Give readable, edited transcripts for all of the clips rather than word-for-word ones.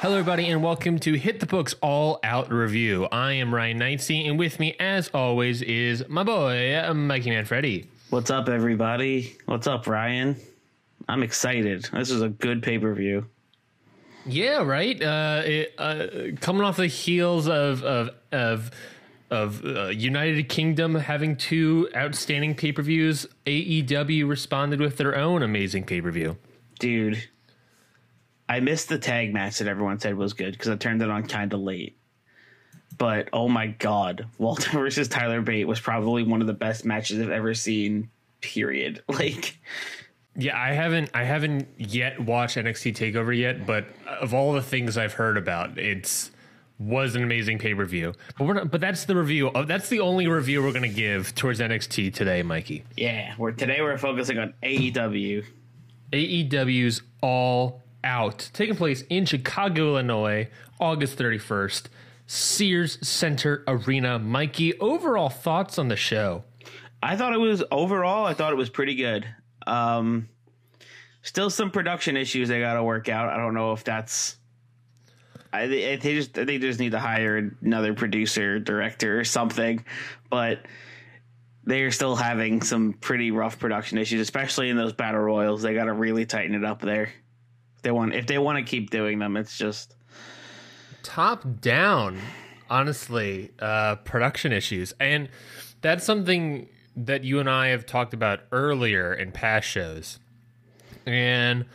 Hello, everybody, and welcome to Hit the Books All Out Review. I am Ryan Knightsey, and with me, as always, is my boy, Mikey Manfredi. What's up, everybody? What's up, Ryan? I'm excited. This is a good pay-per-view. Yeah, right. Coming off the heels of United Kingdom having two outstanding pay-per-views, AEW responded with their own amazing pay-per-view. Dude, I missed the tag match that everyone said was good because I turned it on kind of late. But, oh my God, Walter versus Tyler Bate was probably one of the best matches I've ever seen, period. Yeah, I haven't yet watched NXT TakeOver yet, but of all the things I've heard about, was an amazing pay-per-view. But that's the review. That's the only review we're going to give towards NXT today, Mikey. Yeah, today we're focusing on AEW. AEW's All Out, taking place in Chicago, Illinois, August 31st, Sears Center Arena. Mikey, overall thoughts on the show? I thought it was pretty good. Still some production issues they got to work out. I don't know if that's. I think they just need to hire another producer, director, or something. But they're still having some pretty rough production issues, especially in those battle royals. They got to really tighten it up there. If they want to keep doing them, it's just top down. Honestly, production issues, and that's something that you and I have talked about earlier in past shows. And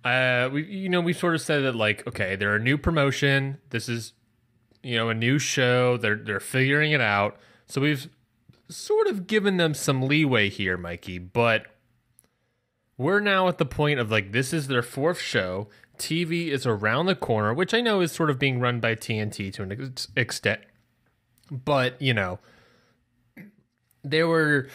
we sort of said that, like, okay, they're a new promotion. This is, a new show. They're figuring it out. So we've sort of given them some leeway here, Mikey. But we're now at the point of, like, this is their fourth show. TV is around the corner, which I know is sort of being run by TNT to an extent. But, there were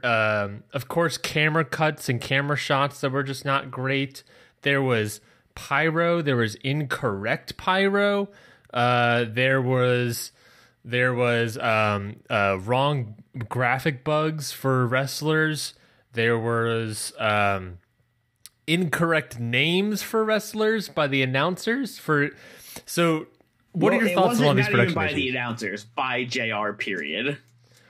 of course, camera cuts and camera shots that were just not great. There was pyro. There was incorrect pyro. There was wrong graphic bugs for wrestlers. There was incorrect names for wrestlers by the announcers. What are your thoughts on all these production issues? It wasn't even by the announcers, by JR, period.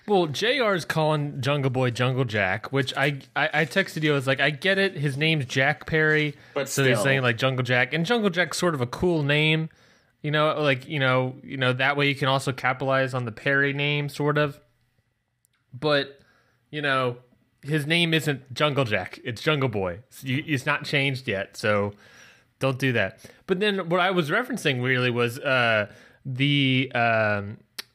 Well, JR's calling Jungle Boy Jungle Jack, which I texted you. I was like, I get it. His name's Jack Perry, but so still. he's saying like Jungle Jack, and Jungle Jack's sort of a cool name, that way you can also capitalize on the Perry name, sort of. But his name isn't Jungle Jack; it's Jungle Boy. It's not changed yet, so don't do that. But then what I was referencing really was the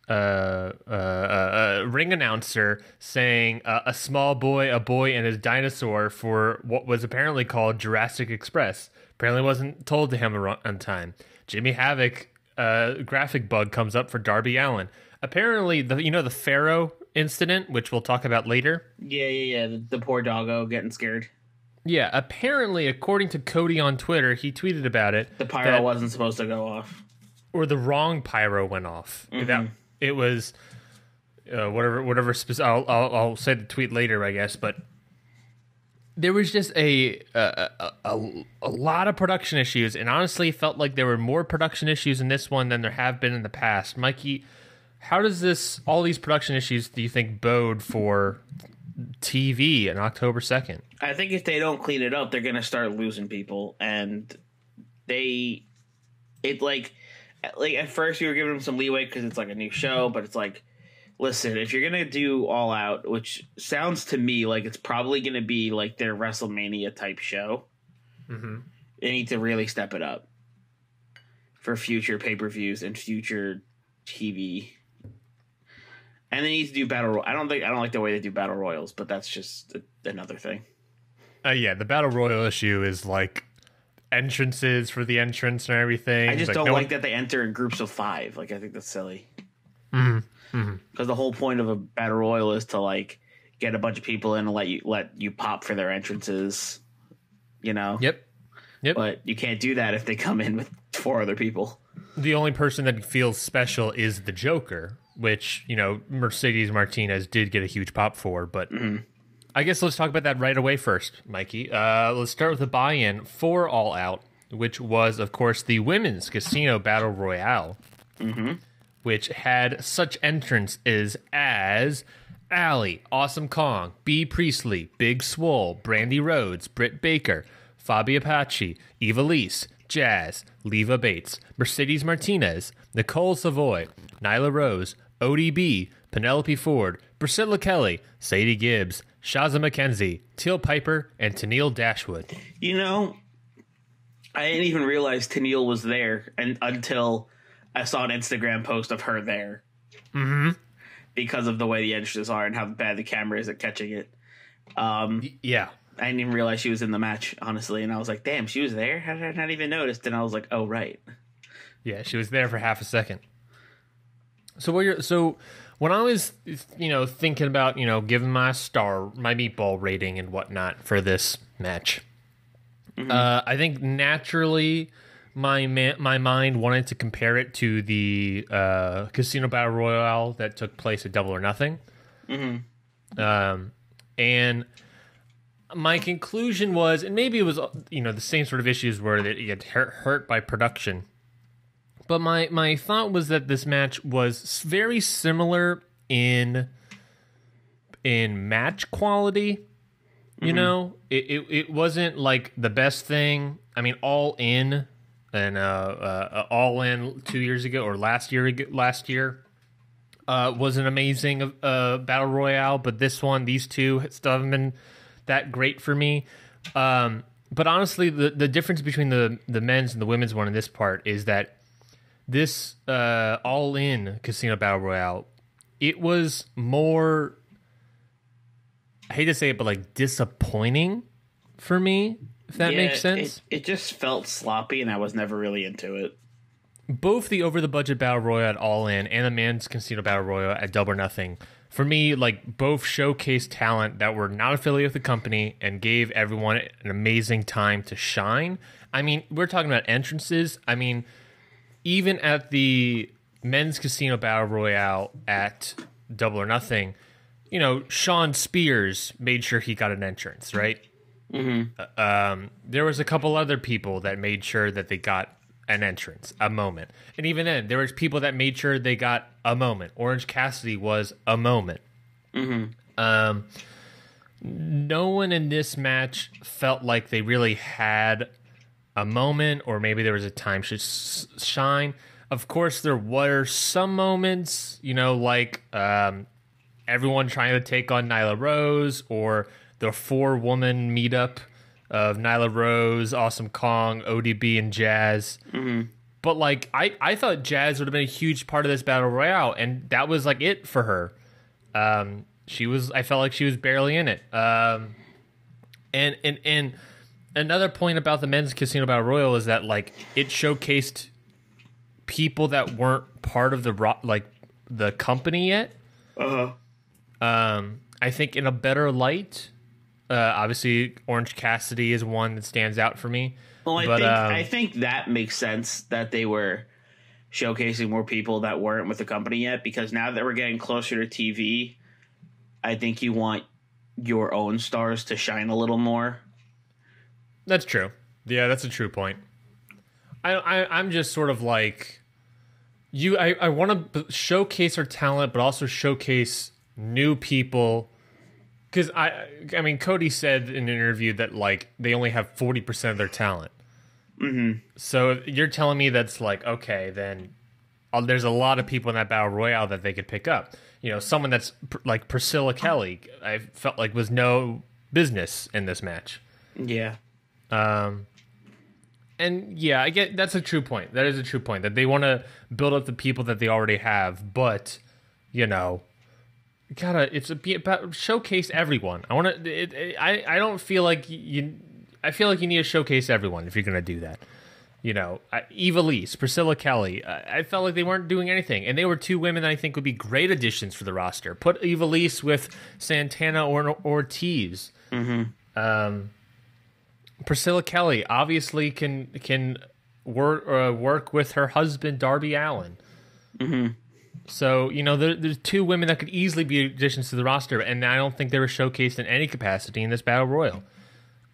ring announcer saying a small boy, a boy, and his dinosaur for what was apparently called Jurassic Express. Apparently wasn't told to him on time. Jimmy Havoc graphic bug comes up for Darby Allin. Apparently, the Pharaoh incident, which we'll talk about later. Yeah. The poor doggo getting scared. Yeah, apparently, according to Cody on Twitter, he tweeted about it. The pyro wasn't supposed to go off. Or the wrong pyro went off. Mm-hmm. It was whatever. I'll say the tweet later, I guess. But there was just a lot of production issues, and honestly, felt like there were more production issues in this one than there have been in the past. Mikey, how does all these production issues, do you think, bode for TV on October 2nd? I think if they don't clean it up, they're going to start losing people, and at first we were giving them some leeway because it's like a new show, but it's like, listen, if you're going to do All Out, which sounds to me like it's probably going to be like their WrestleMania type show, they need to really step it up for future pay-per-views and future TV. And they need to do Battle Royals. I don't like the way they do Battle Royals, but that's just another thing. Yeah, the Battle Royal issue is like entrances for the entrance and everything. I just don't like that they enter in groups of 5. Like, I think that's silly. Because the whole point of a Battle Royal is to like get a bunch of people in and let you pop for their entrances. Yep. But you can't do that if they come in with 4 other people. The only person that feels special is the Joker, which Mercedes Martinez did get a huge pop for, but I guess let's talk about that right away first, Mikey. Let's start with the buy-in for All Out, which was, of course, the Women's Casino Battle Royale, which had such entrances as Allie, Awesome Kong, B. Priestley, Big Swole, Brandy Rhodes, Britt Baker, Fabi Apache, Eva Lise, Jazz, Leva Bates, Mercedes Martinez, Nicole Savoy, Nyla Rose, ODB, Penelope Ford, Priscilla Kelly, Sadie Gibbs, Shaza McKenzie, Teal Piper, and Tennille Dashwood. You know, I didn't even realize Tennille was there until I saw an Instagram post of her there. Because of the way the entrances are and how bad the camera is at catching it. Yeah. I didn't even realize she was in the match, honestly. And I was like, damn, she was there? How did I not even notice? And I was like, oh, right. Yeah, she was there for half a second. So when I was, thinking about, giving my meatball rating and whatnot for this match, I think naturally my mind wanted to compare it to the Casino Battle Royale that took place at Double or Nothing. And my conclusion was, and maybe it was, the same sort of issues where that you get hurt by production. But my thought was that this match was very similar in match quality. It wasn't like the best thing. I mean, All In and All In 2 years ago or last year was an amazing battle royale. But these two still haven't been that great for me. But honestly, the difference between the men's and the women's one in this part is that this All-In Casino Battle Royale, it was more, I hate to say it, but like disappointing for me, if that makes sense. It just felt sloppy, and I was never really into it. Both the over-the-budget Battle Royale at All-In and the men's Casino Battle Royale at Double or Nothing, for me, like, both showcased talent that were not affiliated with the company and gave everyone an amazing time to shine. I mean, we're talking about entrances. I mean, even at the men's Casino Battle Royale at Double or Nothing, Sean Spears made sure he got an entrance, right? There was a couple other people that made sure that they got an entrance, a moment. And even then, there was people that made sure they got a moment. Orange Cassidy was a moment. No one in this match felt like they really had a moment, or maybe there was a time to shine. Of course, there were some moments, like everyone trying to take on Nyla Rose, or the 4-woman meetup of Nyla Rose, Awesome Kong, ODB, and Jazz. But like, I thought Jazz would have been a huge part of this battle royale, and that was like it for her. I felt like she was barely in it. And another point about the men's Casino Battle Royal is that like it showcased people that weren't part of the company yet. I think in a better light. Obviously, Orange Cassidy is one that stands out for me. Well, I think that makes sense that they were showcasing more people that weren't with the company yet, because now that we're getting closer to TV, I think you want your own stars to shine a little more. That's true. Yeah, that's a true point. I'm just sort of like I want to showcase our talent, but also showcase new people. Because I mean, Cody said in an interview that like they only have 40% of their talent. So you're telling me that's like, okay, then there's a lot of people in that battle royale that they could pick up. Someone that's like Priscilla Kelly, I felt like was no business in this match. Yeah. And yeah, I get that's a true point. That is a true point that they want to build up the people that they already have, but it's about showcase everyone. I want to. I don't feel like you. I feel like you need to showcase everyone if you're going to do that. Eva Lise, Priscilla Kelly. I felt like they weren't doing anything, and they were two women that I think would be great additions for the roster. Put Eva Lise with Santana or Ortiz. Priscilla Kelly obviously can work with her husband Darby Allin. So, there's two women that could easily be additions to the roster, and I don't think they were showcased in any capacity in this Battle Royal.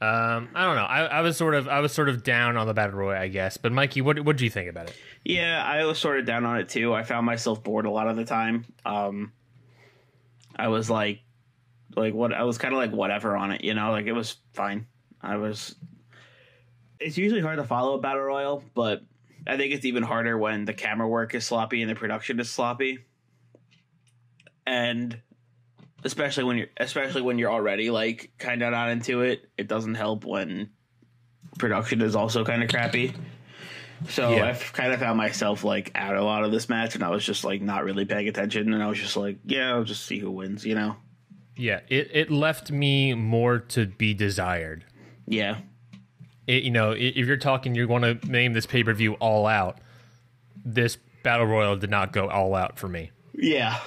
I don't know. I was sort of down on the Battle Royal, I guess. But Mikey, what did you think about it? Yeah, I was sort of down on it too. I found myself bored a lot of the time. I was like what? I was kind of like whatever on it, like it was fine. It's usually hard to follow a Battle Royal, but I think it's even harder when the camera work is sloppy and the production is sloppy. And especially when you're already like kind of not into it, it doesn't help when production is also kind of crappy. So yeah. I've kind of found myself like out a lot of this match, and I was just like not really paying attention, and I was just like, yeah, I'll just see who wins, Yeah, it left me more to be desired. Yeah. If you're talking, you want to name this pay-per-view All Out, this Battle Royal did not go all out for me. Yeah.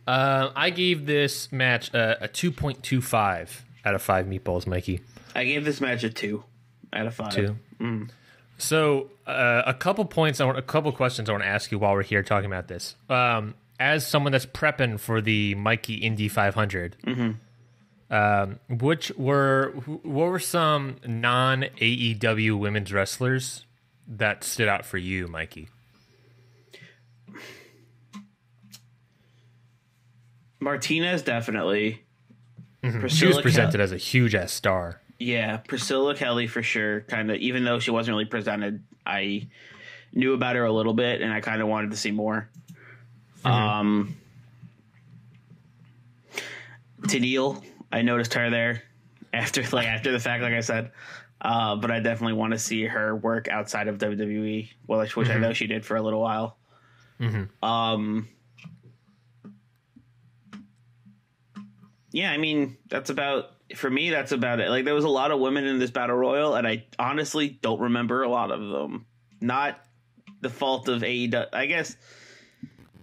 I gave this match a 2.25 out of 5 meatballs, Mikey. I gave this match a 2 out of 5. 2. So a couple questions I want to ask you while we're here talking about this. As someone that's prepping for the Mikey Indy 500, what were some non-AEW women's wrestlers that stood out for you, Mikey? Martinez, definitely. She was presented as a huge-ass star. Yeah, Priscilla Kelly for sure. Kind of, even though she wasn't really presented, I knew about her a little bit, and I kind of wanted to see more. Tennille, I noticed her there after the fact, like I said. But I definitely want to see her work outside of WWE, which I know she did for a little while. Yeah, I mean, that's about it. Like, there was a lot of women in this Battle Royal, and I honestly don't remember a lot of them. Not the fault of AEW. I guess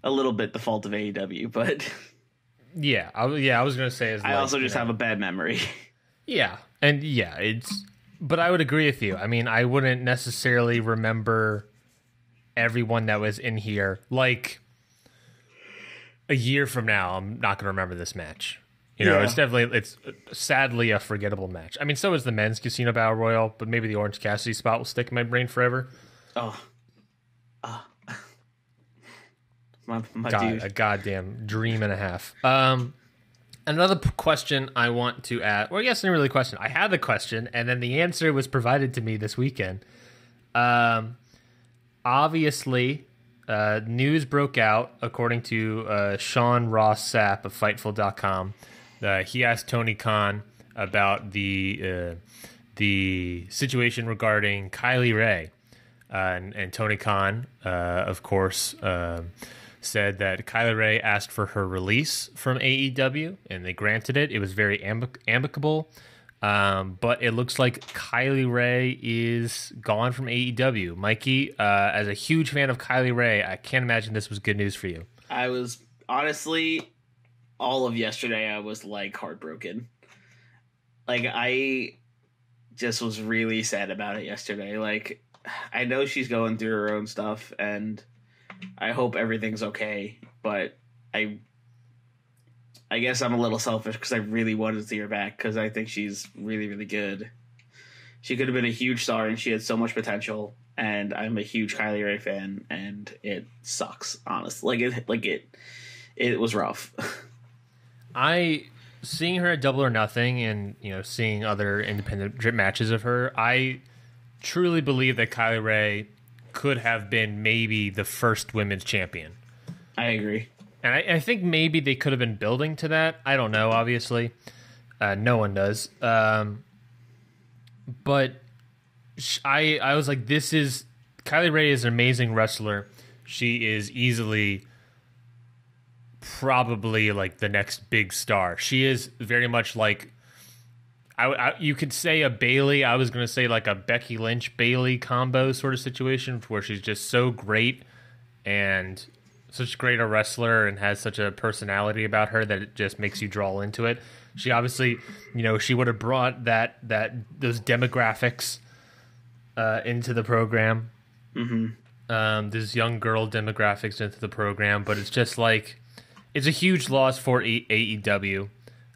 a little bit the fault of AEW, but... Yeah, I was going to say... I also just have a bad memory. Yeah, and yeah, but I would agree with you. I mean, I wouldn't necessarily remember everyone that was in here. Like, a year from now, I'm not going to remember this match. It's sadly a forgettable match. I mean, so is the men's Casino Battle Royal, but maybe the Orange Cassidy spot will stick in my brain forever. My dude. A goddamn dream and a half. Another question I want to add, well, I guess not really a question. I had the question, and then the answer was provided to me this weekend. Obviously, news broke out, according to Sean Ross Sapp of Fightful.com. He asked Tony Khan about the situation regarding Kylie Ray. And Tony Khan, of course, said that Kylie Ray asked for her release from AEW, and they granted it. It was very amicable. But it looks like Kylie Ray is gone from AEW. Mikey, as a huge fan of Kylie Ray, I can't imagine this was good news for you. I was, honestly, all of yesterday, I was, like, heartbroken. Like, I just was really sad about it yesterday. Like, I know she's going through her own stuff, and I hope everything's okay, but I guess I'm a little selfish because I really wanted to see her back because I think she's really, really good. She could have been a huge star, and she had so much potential, and I'm a huge Kylie Ray fan, and it sucks, honestly. It was rough. Seeing her at Double or Nothing and, seeing other independent matches of her, I truly believe that Kylie Ray could have been maybe the first women's champion. I agree. And I think maybe they could have been building to that. I don't know, obviously. No one does. But I was like, Kylie Ray is an amazing wrestler. She is easily probably like the next big star. She is very much like, you could say a Bayley. I was going to say like a Becky Lynch Bayley combo sort of situation where she's just so great and such great a wrestler and has such a personality about her that it just makes you draw into it. She obviously, she would have brought those demographics into the program. this young girl demographics into the program, but it's just like it's a huge loss for AEW.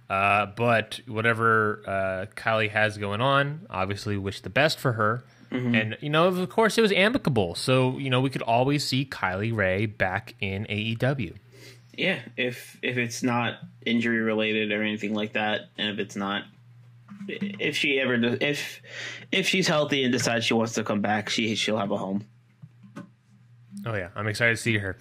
But whatever Kylie has going on, obviously wish the best for her. And, of course, it was amicable. So, we could always see Kylie Ray back in AEW. Yeah, if it's not injury related or anything like that, and if she's healthy and decides she wants to come back, she'll have a home. Oh, yeah. I'm excited to see her.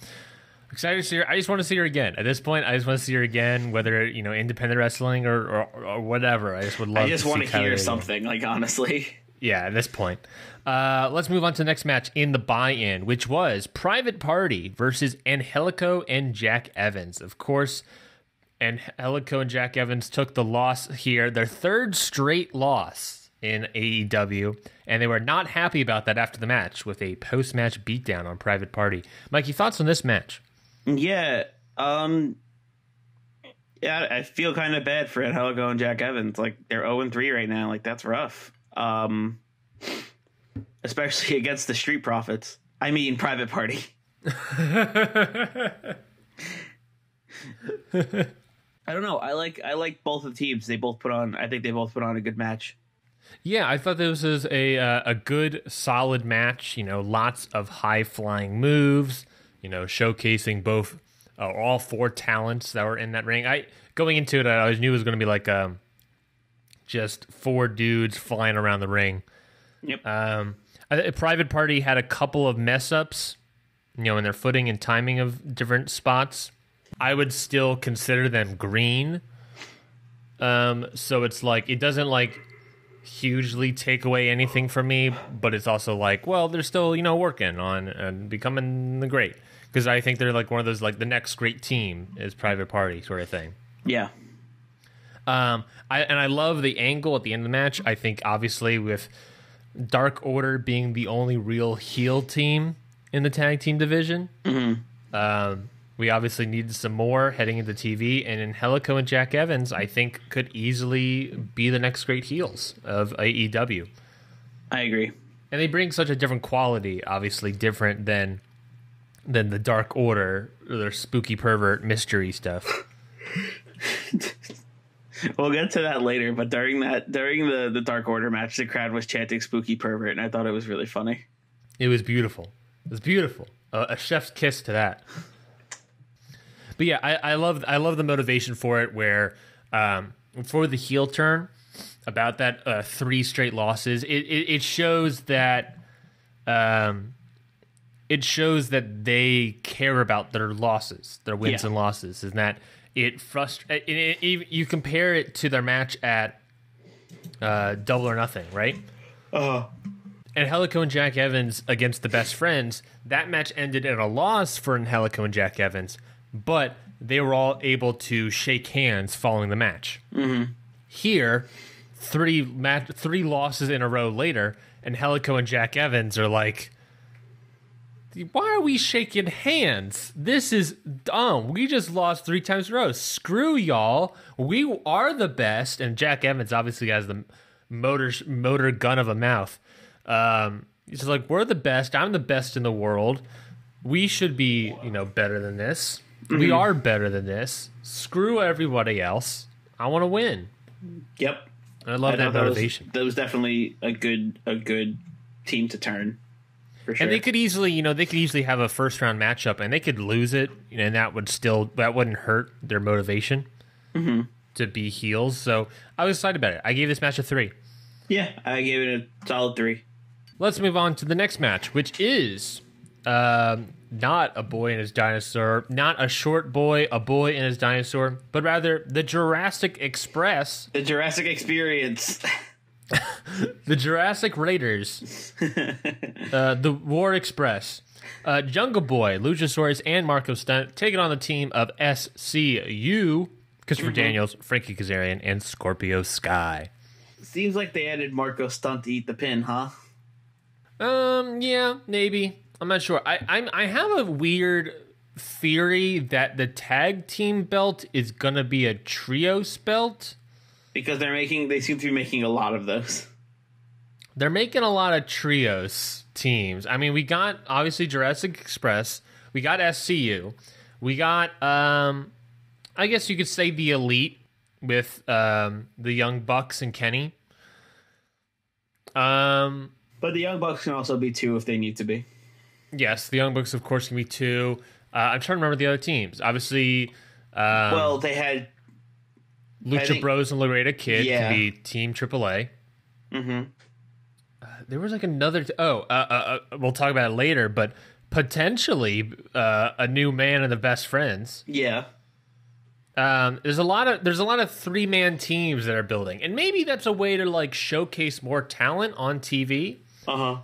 Excited to see her. I just want to see her again. At this point, I just want to see her again, whether, independent wrestling or whatever. I just would love to see Kylie. I just want to hear something, honestly. Yeah, at this point. Let's move on to the next match in the buy-in, which was Private Party versus Angelico and Jack Evans. Of course, Angelico and Jack Evans took the loss here, their third straight loss in AEW, and they were not happy about that after the match with a post-match beatdown on Private Party. Mikey, thoughts on this match? Yeah, I feel kind of bad for Angelico and Jack Evans. They're 0-3 right now. That's rough. Especially against the Street Profits. I mean, Private Party. I don't know. I like both of the teams. I think they both put on a good match. Yeah, I thought this was a good, solid match. Lots of high flying moves. Showcasing both all four talents that were in that ring. Going into it, I always knew it was going to be just four dudes flying around the ring. Yep. Private Party had a couple of mess ups, in their footing and timing of different spots. I would still consider them green. So it's it doesn't hugely take away anything from me, but it's also they're still, working on becoming the great. Because I think they're one of those, the next great team is Private Party sort of thing. Yeah. I love the angle at the end of the match. I think obviously with Dark Order being the only real heel team in the tag team division, we obviously needed some more heading into TV. And Angelico and Jack Evans, I think, could easily be the next great heels of AEW. I agree. And they bring such a different quality, obviously different than the Dark Order or their spooky pervert mystery stuff. We'll get to that later, but during the Dark Order match, the crowd was chanting "spooky pervert," and I thought it was really funny. It was beautiful. It was beautiful. A chef's kiss to that. But yeah, I love the motivation for it. Where for the heel turn about that 3 straight losses, it shows that they care about their losses, their wins and losses, and that. You compare it to their match at Double or Nothing, right? Angelico and Jack Evans against the Best Friends. That match ended in a loss for Angelico and Jack Evans, but they were all able to shake hands following the match. Mm-hmm. Here, 3 losses in a row later, Angelico and Jack Evans are why are we shaking hands? This is dumb. We just lost 3 times in a row. Screw y'all. We are the best. And Jack Evans obviously has the motor gun of a mouth. He's just we're the best. I'm the best in the world. We should be, better than this. Mm-hmm. We are better than this. Screw everybody else. I want to win. Yep. And I love that motivation. That was definitely a good team to turn. Sure. And they could easily, have a first round matchup, and they could lose it, and that wouldn't hurt their motivation to be heels. So I was excited about it. I gave this match a 3. Yeah, I gave it a solid 3. Let's move on to the next match, which is not a boy and his dinosaur, not a short boy, a boy and his dinosaur, but rather the Jurassic Express, the Jurassic Experience. The Jurassic Raiders, the War Express, Jungle Boy, Luchasaurus, and Marco Stunt taking on the team of SCU, Christopher Daniels, Frankie Kazarian, and Scorpio Sky. Seems like they added Marco Stunt to eat the pin, huh? Yeah, maybe. I'm not sure. I have a weird theory that the tag team belt is gonna be a trios belt. Because they seem to be making a lot of those. they're making a lot of trios teams. I mean, we got obviously Jurassic Express, we got SCU, we got I guess you could say the Elite with the Young Bucks and Kenny. But the Young Bucks can also be 2 if they need to be. Yes, the Young Bucks, of course, can be 2. I'm trying to remember the other teams. Obviously, well, they had Lucha Bros and Laredo Kid can be Team AAA. Mm-hmm. There was like another. We'll talk about it later, but potentially a new man and the Best Friends. Yeah. There's a lot of 3-man teams that are building, and maybe that's a way to like showcase more talent on TV. You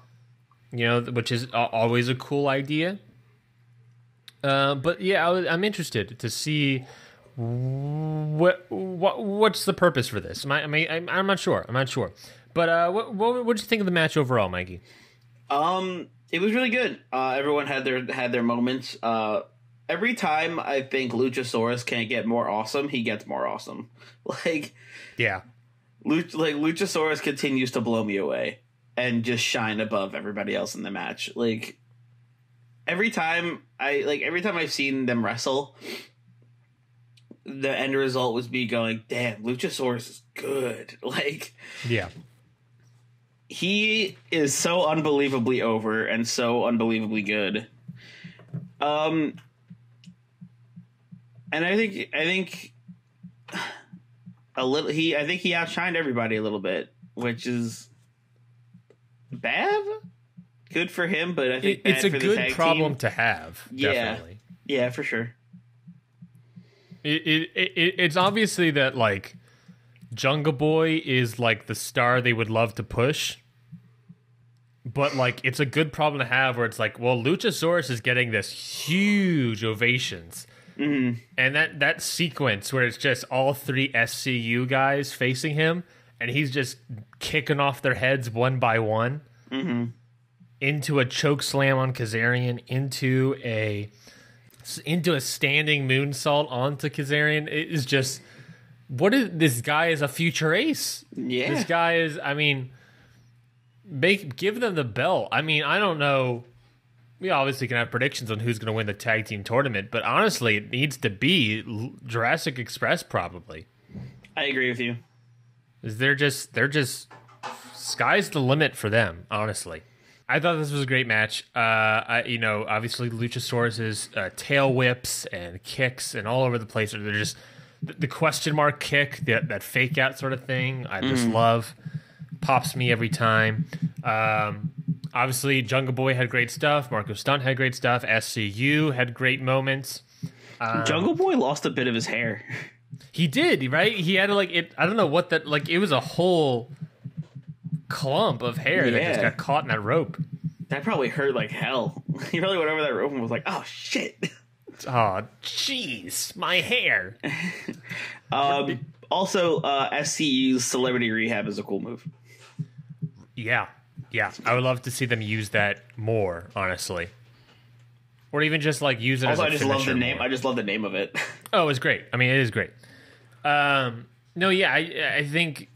know, which is always a cool idea. But yeah, I'm interested to see what's the purpose for this. I'm not sure. But what did you think of the match overall, Mikey? It was really good. Everyone had their moments. Every time I think Luchasaurus can't get more awesome, he gets more awesome. Luchasaurus continues to blow me away and just shine above everybody else in the match. Like every time I've seen them wrestle, the end result was me going, "Damn, Luchasaurus is good." He is so unbelievably over and so unbelievably good. And I think he outshined everybody a little bit, which is bad. Good for him, but I think it's a for good the tag problem team to have. Definitely. Yeah, for sure. It's obviously that like Jungle Boy is like the star they would love to push. But, like, it's a good problem to have where it's like, well, Luchasaurus is getting this huge ovations. Mm-hmm. And that sequence where it's just all 3 SCU guys facing him, and he's just kicking off their heads one by one into a choke slam on Kazarian, into a standing moonsault onto Kazarian. It is just, this guy is a future ace. Yeah. This guy is, I mean... give them the belt. I mean, I don't know. We obviously can have predictions on who's going to win the tag team tournament, but honestly, it needs to be Jurassic Express probably. I agree with you. They're just sky's the limit for them. Honestly, I thought this was a great match. Obviously Luchasaurus's tail whips and kicks and all over the place. They're just the question mark kick, that fake out sort of thing. I just love. Pops me every time. Obviously, Jungle Boy had great stuff. Marco Stunt had great stuff. SCU had great moments. Jungle Boy lost a bit of his hair. He did, right? He had I don't know what that, like, it was a whole clump of hair that just got caught in that rope. That probably hurt like hell. He probably went over that rope and was like, "Oh shit." Oh, jeez, my hair. Also, SCU's Celebrity Rehab is a cool move. Yeah. I would love to see them use that more, honestly. Or even just like use it as a I just love the name. More. I just love the name of it. Oh, it's great. I mean, it is great. I think,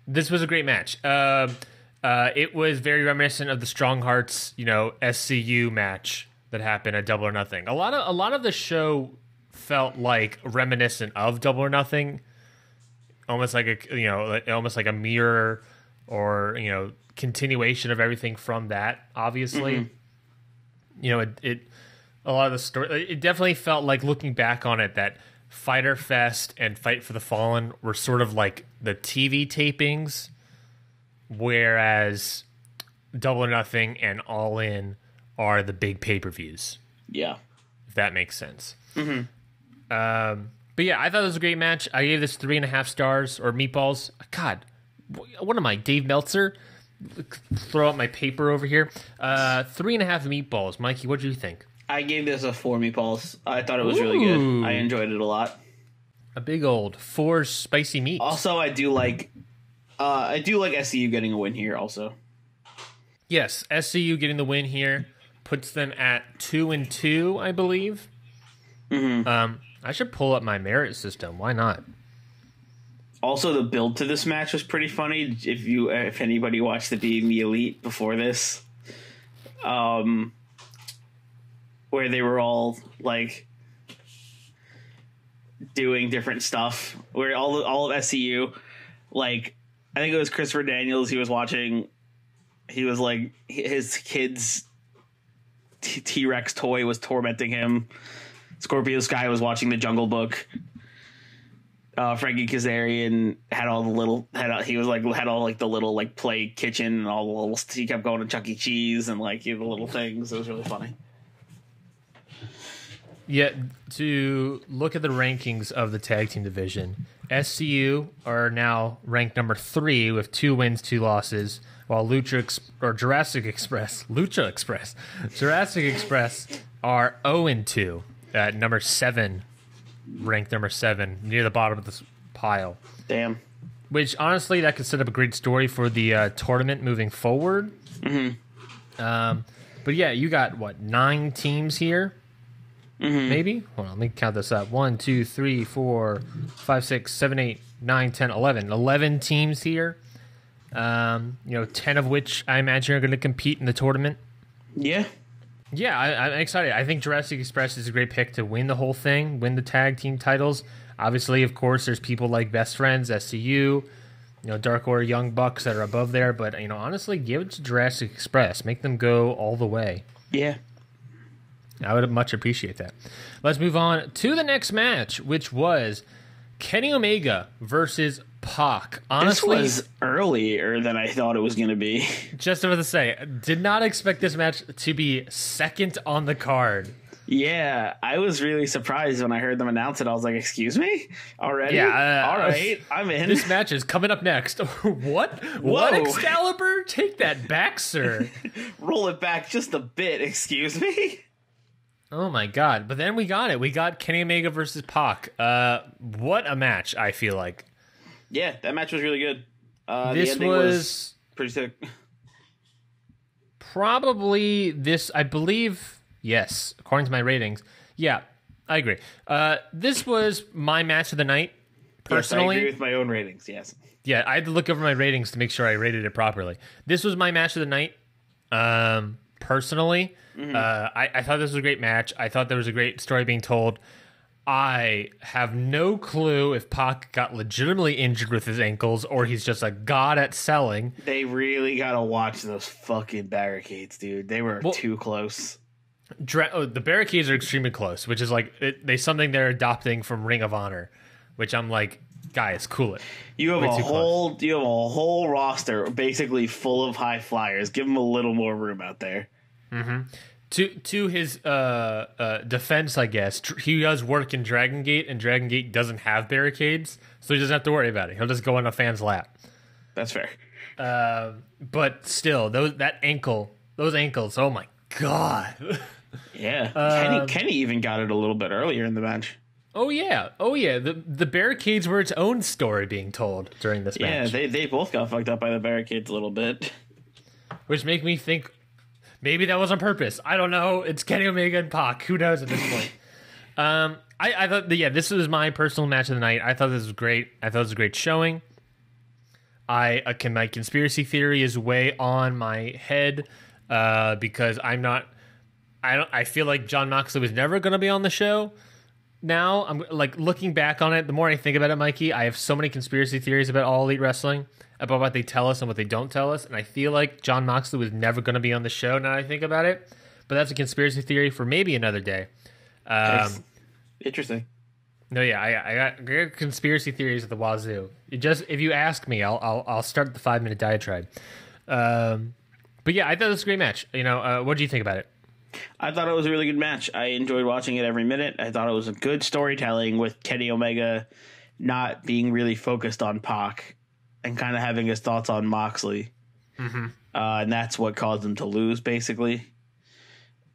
this was a great match. It was very reminiscent of the Strong Hearts, SCU match that happened at Double or Nothing. A lot of the show felt like reminiscent of Double or Nothing, almost like a mirror or continuation of everything from that. Obviously, a lot of the story. It definitely felt like, looking back on it, that Fyter Fest and Fight for the Fallen were sort of like the TV tapings, whereas Double or Nothing and All In are the big pay-per-views. Yeah, if that makes sense. But yeah, I thought it was a great match. I gave this 3.5 stars, or meatballs. God, what am I, Dave Meltzer? Throw out my paper over here. 3.5 meatballs. Mikey, what did you think? I gave this a 4 meatballs. I thought it was really good. I enjoyed it a lot. A big old 4 spicy meats. Also, I do like SCU getting a win here. Also, yes, SCU getting the win here puts them at 2-2, I believe. I should pull up my merit system. Why not? Also, the build to this match was pretty funny. If anybody watched the Being the Elite before this, where they were all like doing different stuff, where all of SCU, like I think it was Christopher Daniels. He was watching. He was like his kid's T-Rex toy was tormenting him. Scorpio Sky was watching The Jungle Book. Frankie Kazarian had all the little had all like the little like play kitchen and all the little. He kept going to Chuck E. Cheese and like the little things. It was really funny. Yeah, to look at the rankings of the tag team division, SCU are now ranked number 3 with 2 wins, 2 losses, while Jurassic Express are 0-2 at number 7. Ranked number 7, near the bottom of this pile. Damn. Which, honestly, that could set up a great story for the tournament moving forward. Mm-hmm. But yeah, you got, 9 teams here? Mm-hmm. Maybe? Hold on, let me count this up. 1, 2, 3, 4, 5, 6, 7, 8, 9, 10, 11. 11 teams here. 10 of which I imagine are going to compete in the tournament. Yeah. Yeah, I'm excited. I think Jurassic Express is a great pick to win the whole thing, win the tag team titles. Obviously, of course, there's people like Best Friends, SCU, Dark Order, Young Bucks that are above there. But, honestly, give it to Jurassic Express. Make them go all the way. Yeah. I would much appreciate that. Let's move on to the next match, which was Kenny Omega versus Pac. Honestly, this was earlier than I thought it was going to be. Just about to say, did not expect this match to be second on the card. Yeah, I was really surprised when I heard them announce it. I was like, excuse me? Already? Yeah. All right, I'm in. This match is coming up next. What? Whoa. What, Excalibur? Take that back, sir. Roll it back just a bit, excuse me? Oh, my God. But then we got it. We got Kenny Omega versus Pac. What a match, I feel like. Yeah, that match was really good. This the ending was pretty sick. Probably this, I believe, yes, according to my ratings. Yeah, I agree. This was my match of the night, personally. Yes, I agree with my own ratings, yes. Yeah, I had to look over my ratings to make sure I rated it properly. This was my match of the night, personally. Mm-hmm. I thought this was a great match. I thought there was a great story being told. I have no clue if Pac got legitimately injured with his ankles or he's just a god at selling. They really got to watch those fucking barricades, dude. They were too close. The barricades are extremely close, which is like something they're adopting from Ring of Honor, which I'm like, guys, cool it. You have a whole roster basically full of high flyers. Give them a little more room out there. Mm-hmm. To his defense, I guess, he does work in Dragon Gate, and Dragon Gate doesn't have barricades, so he doesn't have to worry about it. He'll just go on a fan's lap. That's fair. But still, those ankles, oh my God. Yeah. Kenny even got it a little bit earlier in the match. Oh yeah. The barricades were its own story being told during this match. Yeah, they both got fucked up by the barricades a little bit. Which make me think maybe that was on purpose. I don't know. It's Kenny Omega and Pac. Who knows at this point? I thought this was my personal match of the night. I thought this was great. I thought it was a great showing. My conspiracy theory is way on my head because I feel like Jon Moxley was never going to be on the show. Now I'm like looking back on it. The more I think about it, Mikey, I have so many conspiracy theories about All Elite Wrestling, about what they tell us and what they don't tell us, and I feel like Jon Moxley was never going to be on the show. Now I think about it, but that's a conspiracy theory for maybe another day. Interesting. No, yeah, I got conspiracy theories at the wazoo. If you ask me, I'll start the 5-minute diatribe. But yeah, I thought it was a great match. What do you think about it? I thought it was a really good match. I enjoyed watching it every minute. I thought it was a good storytelling with Kenny Omega not being really focused on Pac and kind of having his thoughts on Moxley. Mm-hmm. And that's what caused him to lose, basically.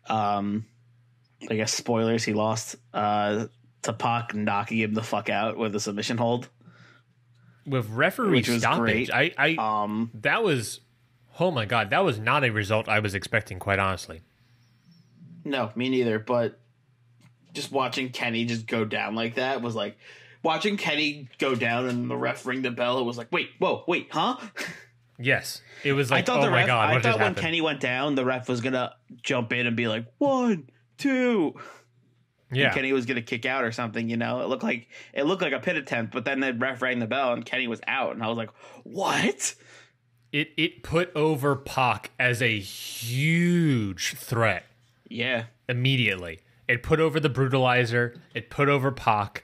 I guess spoilers, he lost to Pac knocking him the fuck out with a submission hold. With referee stoppage. That was, oh my God, that was not a result I was expecting, quite honestly. No, me neither. But just watching Kenny just go down like that was watching Kenny go down and the ref ring the bell, it was like, wait, huh? Yes. It was like, oh my God, what just when happened? Kenny went down, the ref was going to jump in and be like, 1, 2. Yeah. And Kenny was going to kick out or something, you know? It looked like a pin attempt, but then the ref rang the bell and Kenny was out. And I was like, what? It put over Pac as a huge threat. Yeah. Immediately. It put over the Brutalizer. It put over Pac.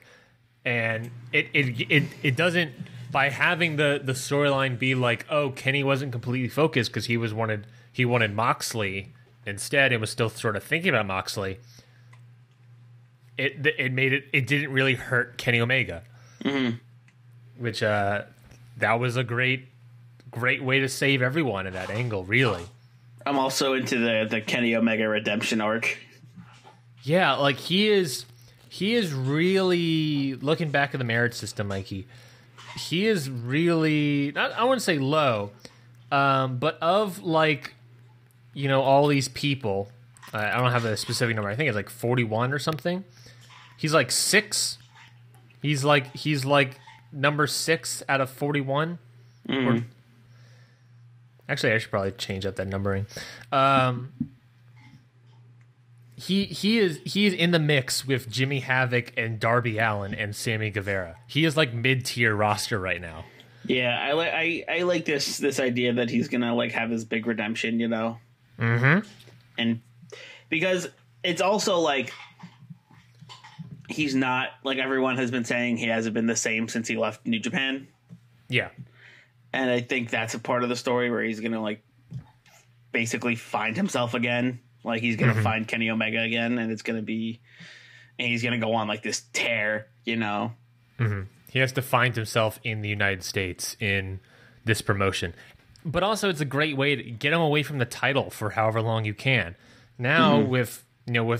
And it doesn't, by having the storyline be like, oh, Kenny wasn't completely focused because he wanted Moxley instead and was still sort of thinking about Moxley. It made it didn't really hurt Kenny Omega. Mm-hmm. Which that was a great way to save everyone in that angle, really. I'm also into the Kenny Omega redemption arc. Yeah, like he is really, looking back at the merit system, Mikey, he is really, I wouldn't say low, but of like, you know, all these people, I don't have a specific number, I think it's like 41 or something. He's like 6. He's like number 6 out of 41. Or, actually, I should probably change up that numbering. He is in the mix with Jimmy Havoc and Darby Allin and Sammy Guevara. He is like mid-tier roster right now. Yeah, I like this idea that he's gonna like have his big redemption, you know. Mm-hmm. And because it's also like he's not, like everyone has been saying, he hasn't been the same since he left New Japan. Yeah. And I think that's a part of the story where he's gonna like basically find himself again. Like he's gonna find Kenny Omega again, and he's gonna go on like this tear, you know. Mm-hmm. He has to find himself in the United States in this promotion, but also it's a great way to get him away from the title for however long you can. Now with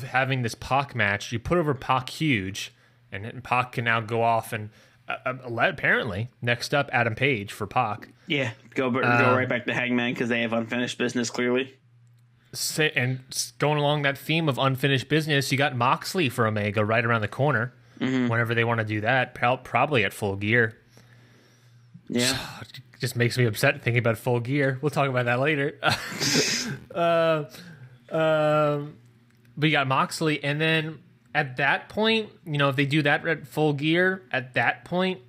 having this Pac match, you put over Pac huge, and Pac can now go off and apparently next up Adam Page for Pac. Yeah, go right back to Hangman because they have unfinished business clearly. And going along that theme of unfinished business, you got Moxley for Omega right around the corner. Whenever they want to do that, probably at Full Gear. Yeah, just makes me upset thinking about Full Gear. We'll talk about that later. But you got Moxley, and then at that point, you know, if they do that at Full Gear, at that point,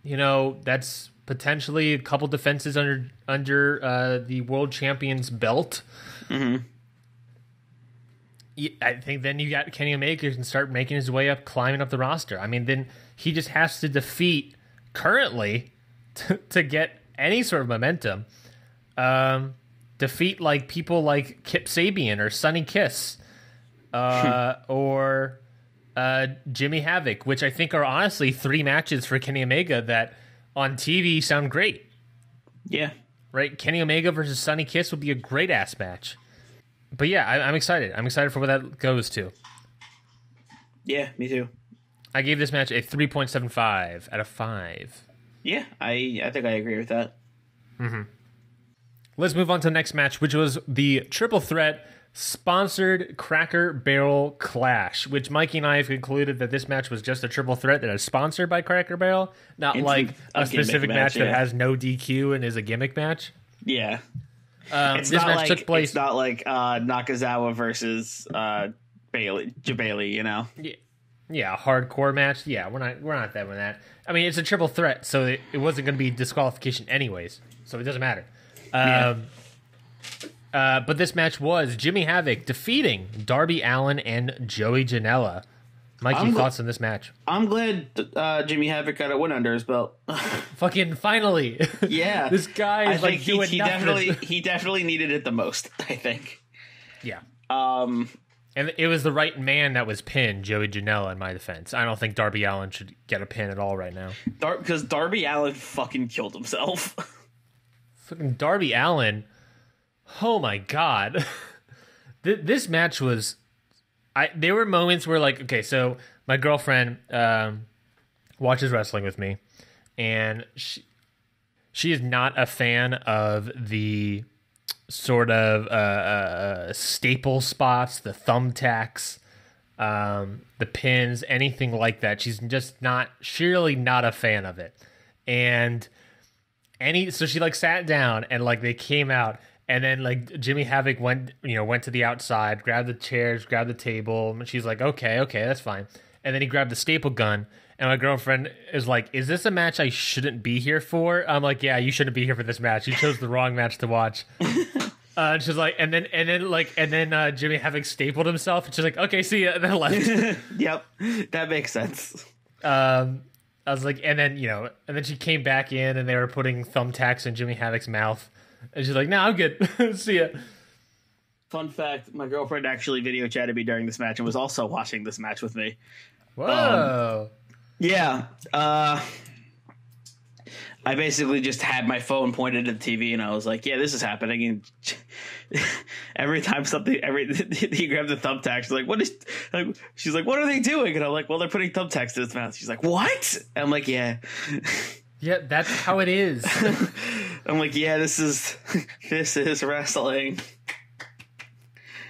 you know, that's potentially a couple defenses under the world champion's belt. Mm-hmm. I think then you got Kenny Omega who can start making his way up, climbing up the roster. I mean, then he just has to defeat currently to get any sort of momentum. Defeat like people like Kip Sabian or Sonny Kiss, or Jimmy Havoc, which I think are honestly 3 matches for Kenny Omega that on TV sound great. Yeah. Right? Kenny Omega versus Sonny Kiss would be a great ass match. But yeah, I'm excited. I'm excited for where that goes to. Yeah, me too. I gave this match a 3.75 out of 5. Yeah, I think I agree with that. Mm-hmm. Let's move on to the next match, which was the Triple Threat sponsored Cracker Barrel Clash, which Mikey and I have concluded that this match was just a triple threat that is sponsored by Cracker Barrel, not it's like a specific match that has no DQ and is a gimmick match. Yeah. This match took place. It's not like Nakazawa versus Bailey, you know? Yeah, a hardcore match. Yeah, we're not that with that. I mean, it's a triple threat, so it wasn't going to be disqualification anyways, so it doesn't matter. But this match was Jimmy Havoc defeating Darby Allin and Joey Janela. Mikey, thoughts on this match? I'm glad Jimmy Havoc got a win under his belt. Fucking finally. Yeah. This guy is like doing nothing. He definitely needed it the most, I think. Yeah. And it was the right man that was pinned, Joey Janela, in my defense. I don't think Darby Allin should get a pin at all right now. Because Darby Allin fucking killed himself. Fucking Darby Allin. Oh my God. This match was... there were moments where, like, okay, so my girlfriend watches wrestling with me, and she is not a fan of the sort of staple spots, the thumbtacks, the pins, anything like that. She's just surely not a fan of it. And so she like sat down and like they came out, and then like Jimmy Havoc went to the outside, grabbed the chairs, grabbed the table, and she's like, okay, that's fine. And then he grabbed the staple gun, and my girlfriend is like, is this a match I shouldn't be here for? I'm like, yeah, you shouldn't be here for this match. You chose the wrong match to watch. She's like, and then Jimmy Havoc stapled himself, and she's like, okay, see ya, and then left. Yep, that makes sense. I was like, and then she came back in, and they were putting thumbtacks in Jimmy Havoc's mouth, and she's like, no, I'm good. See ya. Fun fact, my girlfriend actually video chatted me during this match and was also watching this match with me. Whoa. Yeah. I basically just had my phone pointed at the TV, and I was like, yeah, this is happening. And every time he grabbed the thumbtacks, she's like, what are they doing? And I'm like, well, they're putting thumbtacks in his mouth. She's like, what? And I'm like, yeah. Yeah, that's how it is. I'm like, yeah, this is wrestling.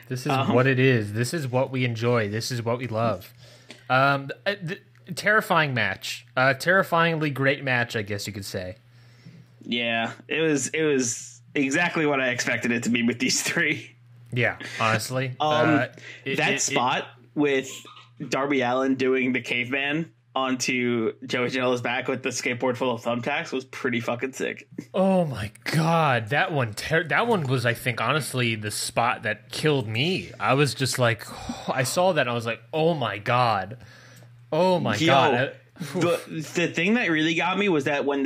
This is what it is. This is what we enjoy. This is what we love. Terrifying match. Terrifyingly great match, I guess you could say. Yeah, it was exactly what I expected it to be with these three. Yeah, honestly. That spot with Darby Allin doing the caveman onto Joey Janela's back with the skateboard full of thumbtacks was pretty fucking sick. Oh my god, that one was, I think, honestly, the spot that killed me. I was just like, I saw that and I was like, oh my god. Oh my god. The thing that really got me was that when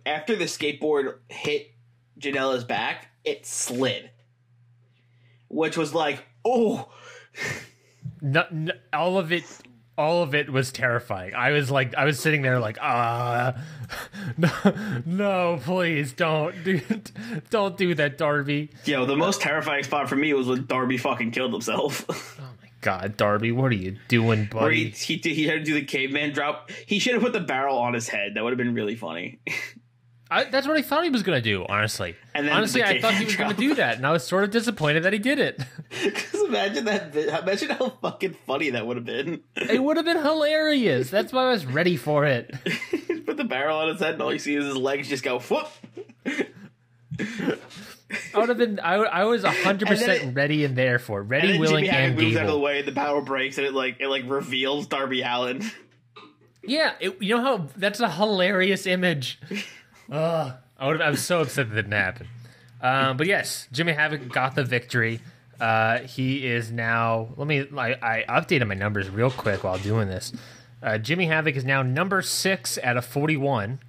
after the skateboard hit Janela's back, it slid. Which was like, oh. No, all of it was terrifying. I was sitting there like, no, please don't do that, Darby. Yo, the most terrifying spot for me was when Darby fucking killed himself. Oh my god, Darby, what are you doing, buddy? Where he had to do the caveman drop. He should have put the barrel on his head. That would have been really funny. That's what I thought he was going to do, honestly. And then honestly, I thought he was going to do that, and I was sort of disappointed that he did it. Because imagine how fucking funny that would have been. It would have been hilarious. That's why I was ready for it. Put the barrel on his head, and all you see is his legs just go, whoop. I was 100% ready and there for it. Ready, willing, and moves out of the able. way, and the power breaks, and it reveals Darby Allin. Yeah, you know how that's a hilarious image. I was so upset that didn't happen. But yes, Jimmy Havoc got the victory. He is now. I updated my numbers real quick while doing this. Jimmy Havoc is now number 6 out of 41.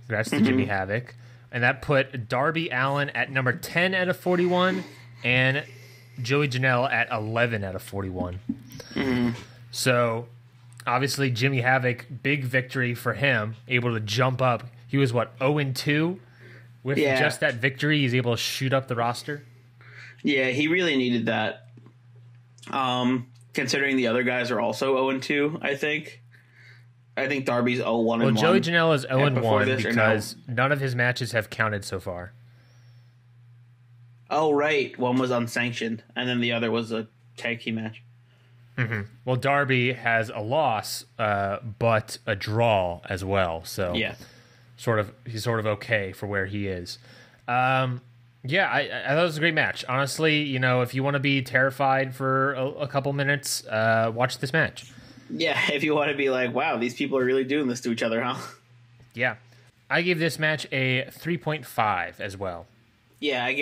Congrats to Jimmy Havoc, and that put Darby Allin at number 10 out of 41, and Joey Janela at 11 out of 41. So obviously, Jimmy Havoc, big victory for him, able to jump up. He was, 0-2? With just that victory, he's able to shoot up the roster? Yeah, he really needed that. Considering the other guys are also 0-2, I think. I think Darby's 0-1-1. Well, Joey Janela is 0-1 because none of his matches have counted so far. Oh, right. One was unsanctioned, and then the other was a tag team match. Mm-hmm. Well, Darby has a loss, but a draw as well. So yeah. He's sort of okay for where he is. I thought it was a great match. Honestly, if you want to be terrified for a couple minutes, watch this match. Yeah, if you want to be like, wow, these people are really doing this to each other, huh? Yeah. I gave this match a 3.5 as well. Yeah,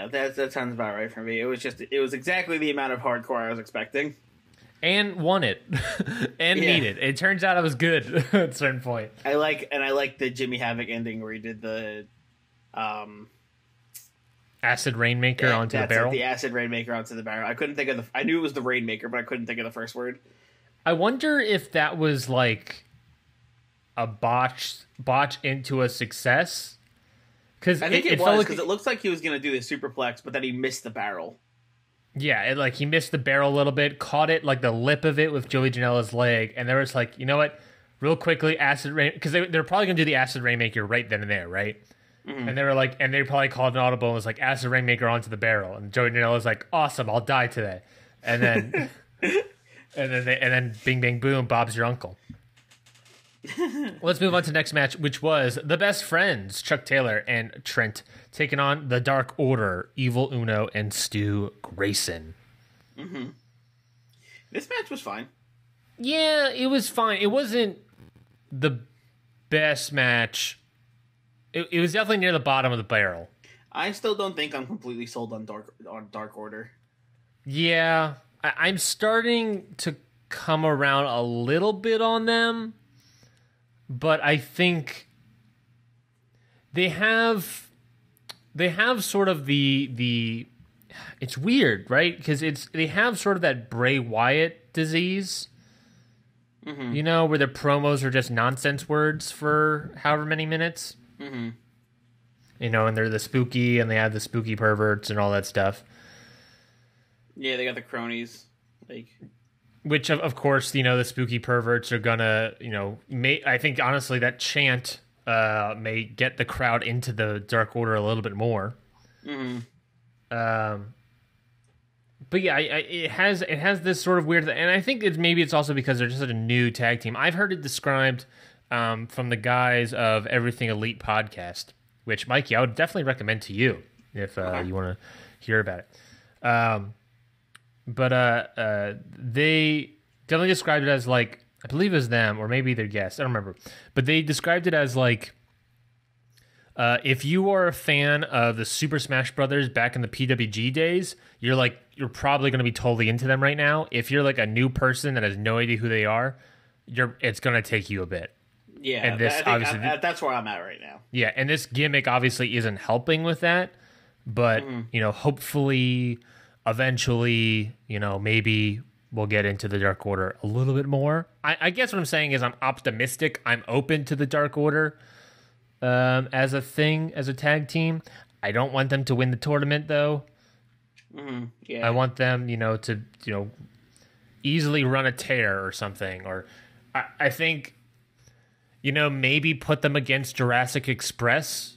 that sounds about right for me. It was exactly the amount of hardcore I was expecting. And won it. And needed. It turns out I was good at a certain point. I like the Jimmy Havoc ending where he did the Acid Rainmaker onto the barrel. The Acid Rainmaker onto the barrel. I couldn't think of I knew it was the Rainmaker, but I couldn't think of the first word. I wonder if that was like a botch into a success. Because I think it was, because it looks like he was going to do the superplex, but then he missed the barrel. Yeah, he missed the barrel a little bit, caught it like the lip of it with Joey Janela's leg, and they were just like, you know what, real quickly, Acid Rain, because they're probably gonna do the Acid Rainmaker right then and there, right? Mm-hmm. And they were like, and they probably called an audible and was like, Acid Rainmaker onto the barrel, and Joey Janela's like, awesome, I'll die today, and then And then bing, bang, boom, Bob's your uncle. Let's move on to the next match, which was the best friends, Chuck Taylor and Trent, taking on the Dark Order, Evil Uno and Stu Grayson. Mm-hmm. This match was fine. Yeah, it was fine. It wasn't the best match. It was definitely near the bottom of the barrel. I still don't think I'm completely sold on Dark Order. Yeah, I'm starting to come around a little bit on them, but I think they have sort of the it's weird, right? Because they have sort of that Bray Wyatt disease, mm-hmm. you know, where their promos are just nonsense words for however many minutes. Mm-hmm. You know, and they're the spooky, and they have the spooky perverts and all that stuff. Yeah, they got the cronies, which of course, you know, the spooky perverts are gonna, you know, I think honestly that chant may get the crowd into the Dark Order a little bit more. Mm-hmm. But yeah, it has this sort of weird, and I think maybe it's also because they're just a new tag team. I've heard it described from the guys of Everything Elite podcast, which Mikey, I would definitely recommend to you if you want to hear about it. But they definitely described it as like, I believe it was them or maybe their guests, I don't remember, but they described it as like, if you are a fan of the Super Smash Brothers back in the PWG days, you're probably going to be totally into them right now. If you're like a new person that has no idea who they are, it's going to take you a bit. Yeah, and this obviously that's where I'm at right now. Yeah, and this gimmick obviously isn't helping with that, but you know, hopefully, eventually, you know, maybe we'll get into the Dark Order a little bit more. I guess what I'm saying is I'm optimistic. I'm open to the Dark Order as a thing, as a tag team. I don't want them to win the tournament though. Mm-hmm. Yeah, I want them, you know, to easily run a tear or something, or I think. You know, maybe put them against Jurassic Express,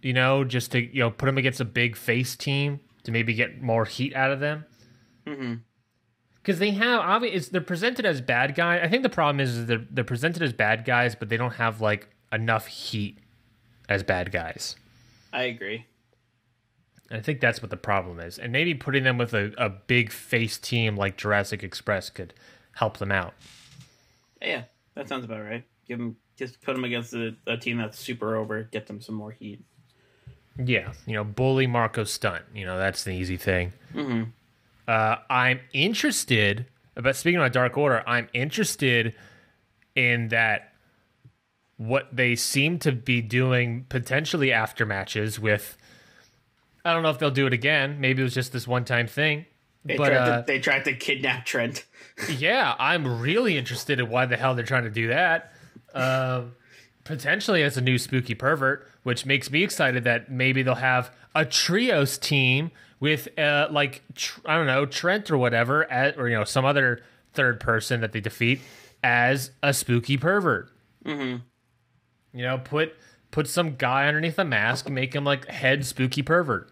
you know, just to, you know, put them against a big face team to maybe get more heat out of them. Mm-hmm. Because they have, they're presented as bad guys. I think the problem is they're presented as bad guys, but they don't have, like, enough heat as bad guys. I agree. And I think that's what the problem is. And maybe putting them with a big face team like Jurassic Express could help them out. Yeah, that sounds about right. Just put them against a team that's super over, get them some more heat. Yeah, you know, bully Marco Stunt. You know, that's the easy thing. Mm-hmm. I'm interested, but speaking about Dark Order, I'm interested in that what they seem to be doing potentially after matches with, I don't know if they'll do it again. Maybe it was just this one-time thing. They tried to kidnap Trent. Yeah, I'm really interested in why the hell they're trying to do that. Potentially as a new spooky pervert, which makes me excited that maybe they'll have a trios team with I don't know, Trent or whatever, or you know, some other third person that they defeat as a spooky pervert. Mm-hmm. You know, put some guy underneath a mask, make him like head spooky pervert.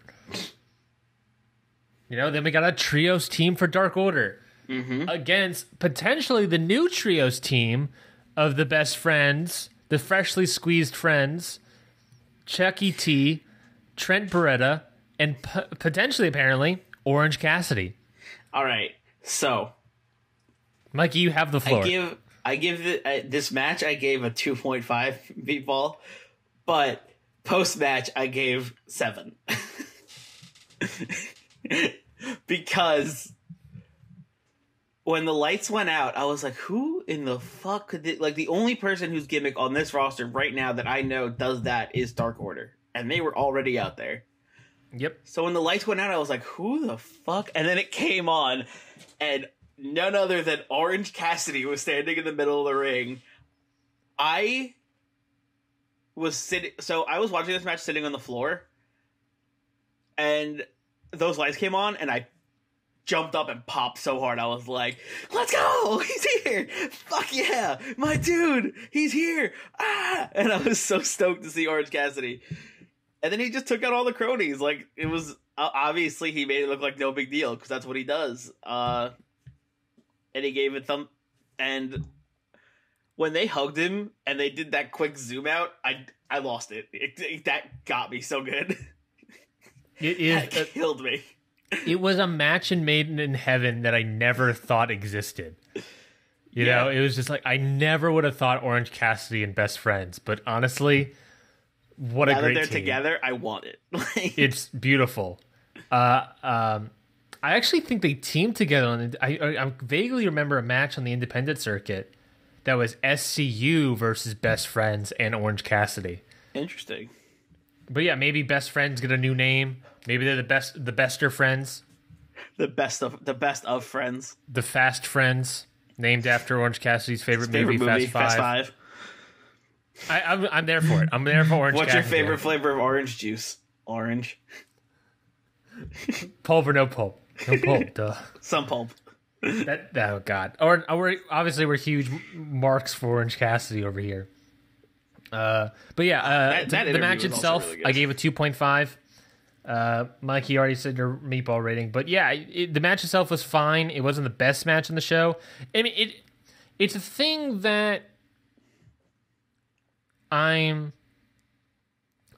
You know, then we got a trios team for Dark Order against potentially the new trios team of the best friends, the freshly squeezed friends, Chucky T, Trent Beretta, and potentially, apparently, Orange Cassidy. All right, so Mikey, you have the floor. I give this match I gave a 2.5 meatball, but post match I gave 7 because when the lights went out, I was like, who in the fuck could like the only person whose gimmick on this roster right now that I know does that is Dark Order. And they were already out there. Yep. So when the lights went out, I was like, who the fuck? And then it came on, and none other than Orange Cassidy was standing in the middle of the ring. I was watching this match sitting on the floor, and those lights came on, and I jumped up and popped so hard. I was like, let's go! He's here! Fuck yeah! My dude! He's here! Ah! And I was so stoked to see Orange Cassidy. And then he just took out all the cronies. Like, it was... obviously, he made it look like no big deal, because that's what he does. And and he gave a thumb. And when they hugged him and they did that quick zoom out, I lost it. That got me so good. That killed me. It was a match made in heaven that I never thought existed. You know, it was just like, I never would have thought Orange Cassidy and Best Friends, but honestly, what now a great that they're team. together, I want it. It's beautiful. I actually think they teamed together. I vaguely remember a match on the independent circuit that was SCU versus Best Friends and Orange Cassidy. Interesting. But yeah, maybe Best Friends get a new name. Maybe they're the bester friends. The best of friends. The Fast Friends, named after Orange Cassidy's favorite movie, Fast Five. I'm there for it. I'm there for Orange What's Cassidy. your favorite flavor of orange juice? Orange. Pulp or no pulp? No pulp, duh. Some pulp. Oh God. Or we're huge marks for Orange Cassidy over here. But yeah, the match itself, really, I gave it 2.5. Mikey already said your meatball rating, but yeah, the match itself was fine. It wasn't the best match in the show. I mean, it's a thing that I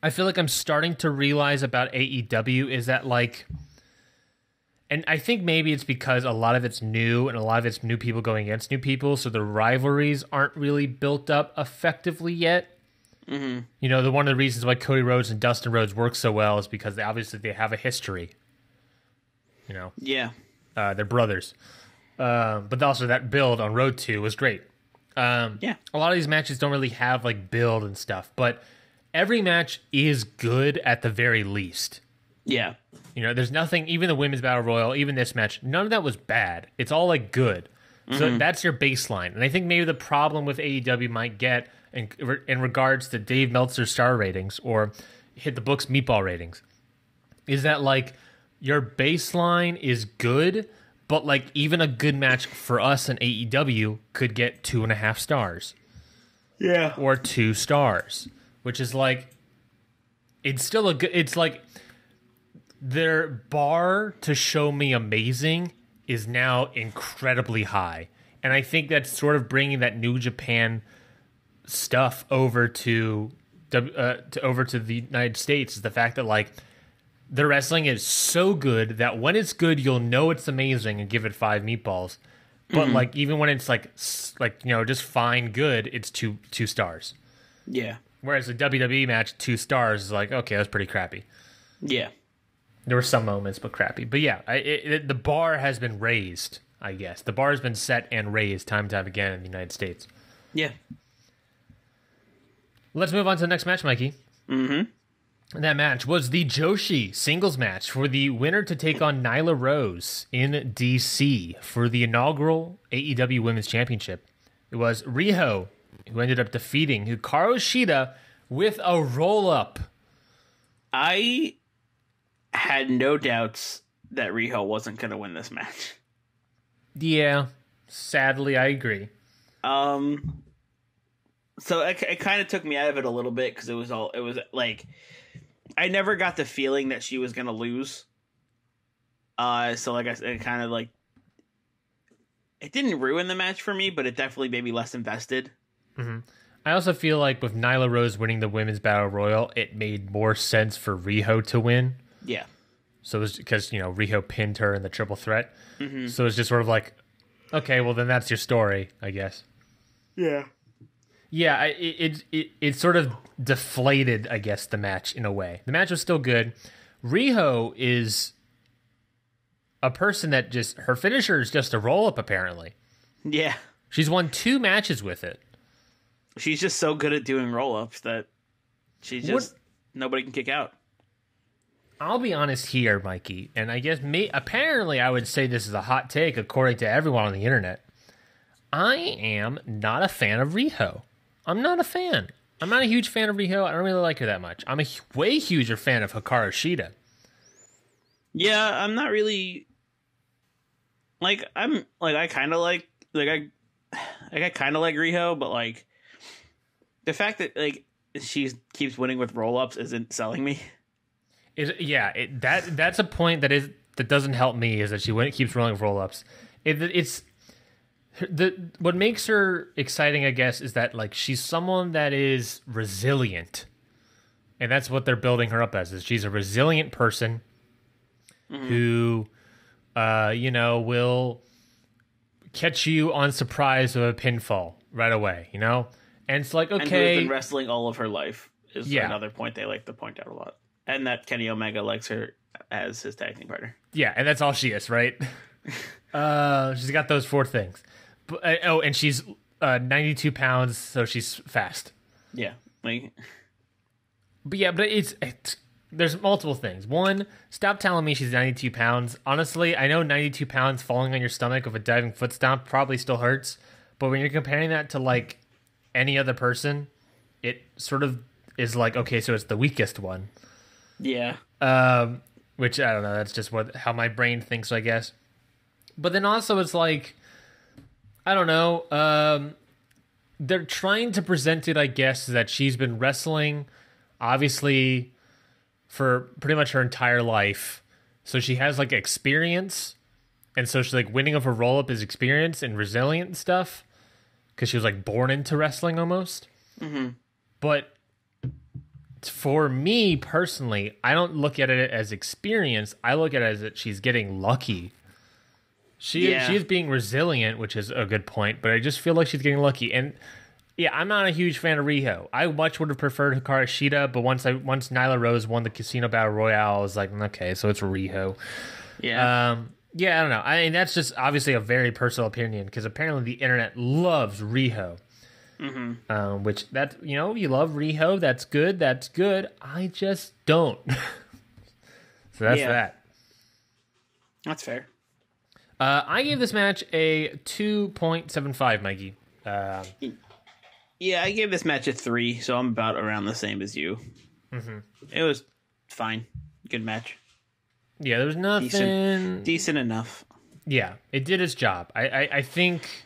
feel like I'm starting to realize about AEW is that, like, and I think maybe it's because a lot of it's new and a lot of it's new people going against new people, so the rivalries aren't really built up effectively yet. Mm-hmm. You know, one of the reasons why Cody Rhodes and Dustin Rhodes work so well is because they have a history. You know, yeah, they're brothers. But also that build on Road 2 was great. A lot of these matches don't really have like build and stuff, but every match is good at the very least. Yeah. You know, there's nothing, even the Women's Battle Royal, even this match, none of that was bad. It's all like good. So that's your baseline. And I think maybe the problem with AEW might get in regards to Dave Meltzer's star ratings or Hit the Books meatball ratings is that like your baseline is good, but like even a good match for us in AEW could get 2.5 stars. Yeah. Or 2 stars, which is like, it's still a good, it's like their bar to show me amazing is now incredibly high. And I think that's sort of bringing that New Japan stuff over to the United States, is the fact that like the wrestling is so good that when it's good, you'll know it's amazing and give it 5 meatballs. But like even when it's like you know, just fine good, it's 2 stars. Yeah. Whereas the WWE match, 2 stars is like, okay, that's pretty crappy. Yeah. There were some moments, but crappy. But yeah, the bar has been raised, I guess. The bar has been set and raised time and time again in the United States. Yeah. Let's move on to the next match, Mikey. Mm-hmm. That match was the Joshi singles match for the winner to take on Nyla Rose in D.C. for the inaugural AEW Women's Championship. It was Riho who ended up defeating Hikaru Shida with a roll-up. I had no doubts that Riho wasn't going to win this match. Yeah, sadly, I agree. So it kind of took me out of it a little bit because it was like, I never got the feeling that she was going to lose. So like it kind of like, it didn't ruin the match for me, but it definitely made me less invested. Mm-hmm. I also feel like with Nyla Rose winning the Women's Battle Royal, it made more sense for Riho to win. Yeah. So it was because, you know, Riho pinned her in the triple threat. Mm-hmm. So it's just sort of like, okay, well then that's your story, I guess. Yeah. Yeah, it sort of deflated, I guess, the match in a way. The match was still good. Riho is a person that just, her finisher is just a roll-up, apparently. Yeah. She's won 2 matches with it. She's just so good at doing roll-ups that nobody can kick out. I'll be honest here, Mikey, and I guess apparently I would say this is a hot take according to everyone on the internet. I am not a fan of Riho. I'm not a fan. I'm not a huge fan of Riho. I don't really like her that much. I'm a way huger fan of Hikaru Shida. Yeah, I'm not really like I kind of like I kind of like Riho, but like the fact that like she keeps winning with roll-ups isn't selling me. That's a point that doesn't help me, is that she keeps rolling with roll-ups. what makes her exciting, I guess, is that like she's someone that is resilient, and that's what they're building her up as. Is she's a resilient person who, will catch you on surprise with a pinfall right away. And it's like, okay, and who's been wrestling all of her life is another point they like to point out a lot, and that Kenny Omega likes her as his tag team partner. Yeah, and that's all she is, right? She's got those 4 things. But, and she's 92 pounds, so she's fast. Yeah, but it's there's multiple things. One, stop telling me she's 92 pounds. Honestly, I know 92 pounds falling on your stomach with a diving foot stomp probably still hurts, but when you're comparing that to like any other person, it sort of is like, okay, so it's the weakest one. Yeah. Which I don't know. That's just how my brain thinks, I guess. But then also it's like, I don't know. They're trying to present it, I guess, that she's been wrestling, obviously, for pretty much her entire life. So she has like experience, and so she's like winning of her roll up is experience and resilient and stuff, because she was like born into wrestling almost. Mm-hmm. But for me personally, I don't look at it as experience. I look at it as that she's getting lucky. She is being resilient, which is a good point, but I just feel like she's getting lucky. And yeah, I'm not a huge fan of Riho. I much would have preferred Hikaru Shida, but once Nyla Rose won the Casino Battle Royale, I was like, okay, so it's Riho. Yeah. Yeah, I don't know. I mean, that's just obviously a very personal opinion, because apparently the internet loves Riho. Mm-hmm. Which you love Riho. That's good. That's good. I just don't. So that's that. That's fair. I gave this match a 2.75, Mikey. Yeah, I gave this match a 3, so I'm about around the same as you. Mm-hmm. It was fine. Good match. Yeah, there was nothing... Decent enough. Yeah, it did its job. I think...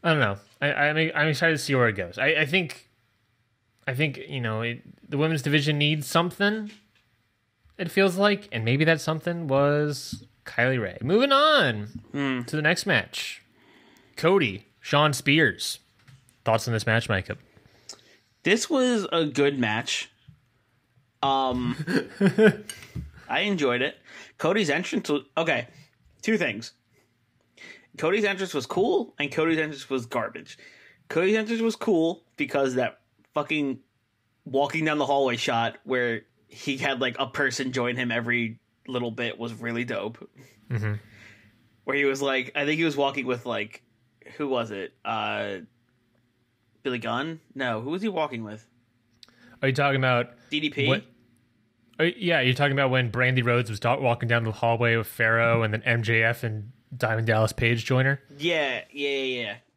I don't know. I'm excited to see where it goes. I think the women's division needs something, it feels like, and maybe that something was Kylie Rae. Moving on to the next match. Cody, Shawn Spears. Thoughts on this match, Micah? This was a good match. I enjoyed it. Cody's entrance was... Okay, 2 things. Cody's entrance was cool, and Cody's entrance was garbage. Cody's entrance was cool because that fucking walking down the hallway shot where he had like a person join him every little bit was really dope. Mm-hmm. Where he was like, I think he was walking with like, who was it? Billy Gunn? No, who was he walking with? Are you talking about DDP? Yeah, you're talking about when Brandy Rhodes was walking down the hallway with Pharaoh, and then MJF and Diamond Dallas Page join her? Yeah.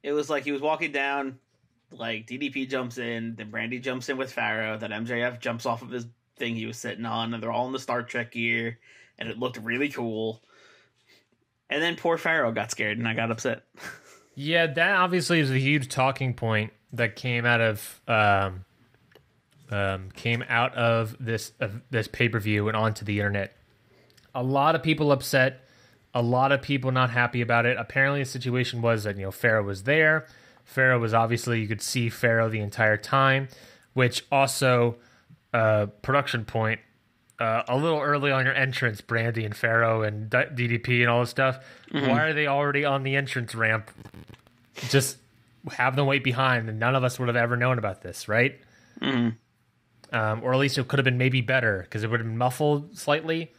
It was like he was walking down, like DDP jumps in, then Brandy jumps in with Pharaoh, then MJF jumps off of his thing he was sitting on, and they're all in the Star Trek gear, and it looked really cool. And then poor Pharaoh got scared, and I got upset. Yeah, that obviously is a huge talking point that came out of this pay-per-view and onto the internet. A lot of people upset, a lot of people not happy about it. Apparently the situation was that Pharaoh was there. Pharaoh was obviously, you could see Pharaoh the entire time, which also production point, a little early on your entrance, Brandy and Pharaoh and DDP and all this stuff. Mm-hmm. Why are they already on the entrance ramp? Just have them wait behind, and none of us would have ever known about this, right? Mm-hmm. Or at least it could have been maybe better, because it would have been muffled slightly.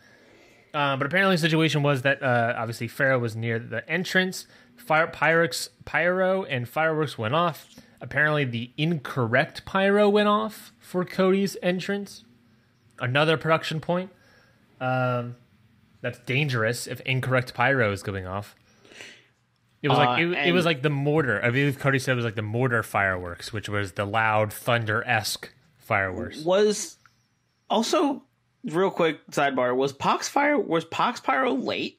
But apparently the situation was that obviously Pharaoh was near the entrance. Pyro and fireworks went off. Apparently the incorrect pyro went off for Cody's entrance. Another production point. That's dangerous if incorrect pyro is going off. It was it was like the mortar. I believe Cody said it was like the mortar fireworks, which was the loud thunder-esque fireworks. Was also, real quick sidebar, was Pox pyro late?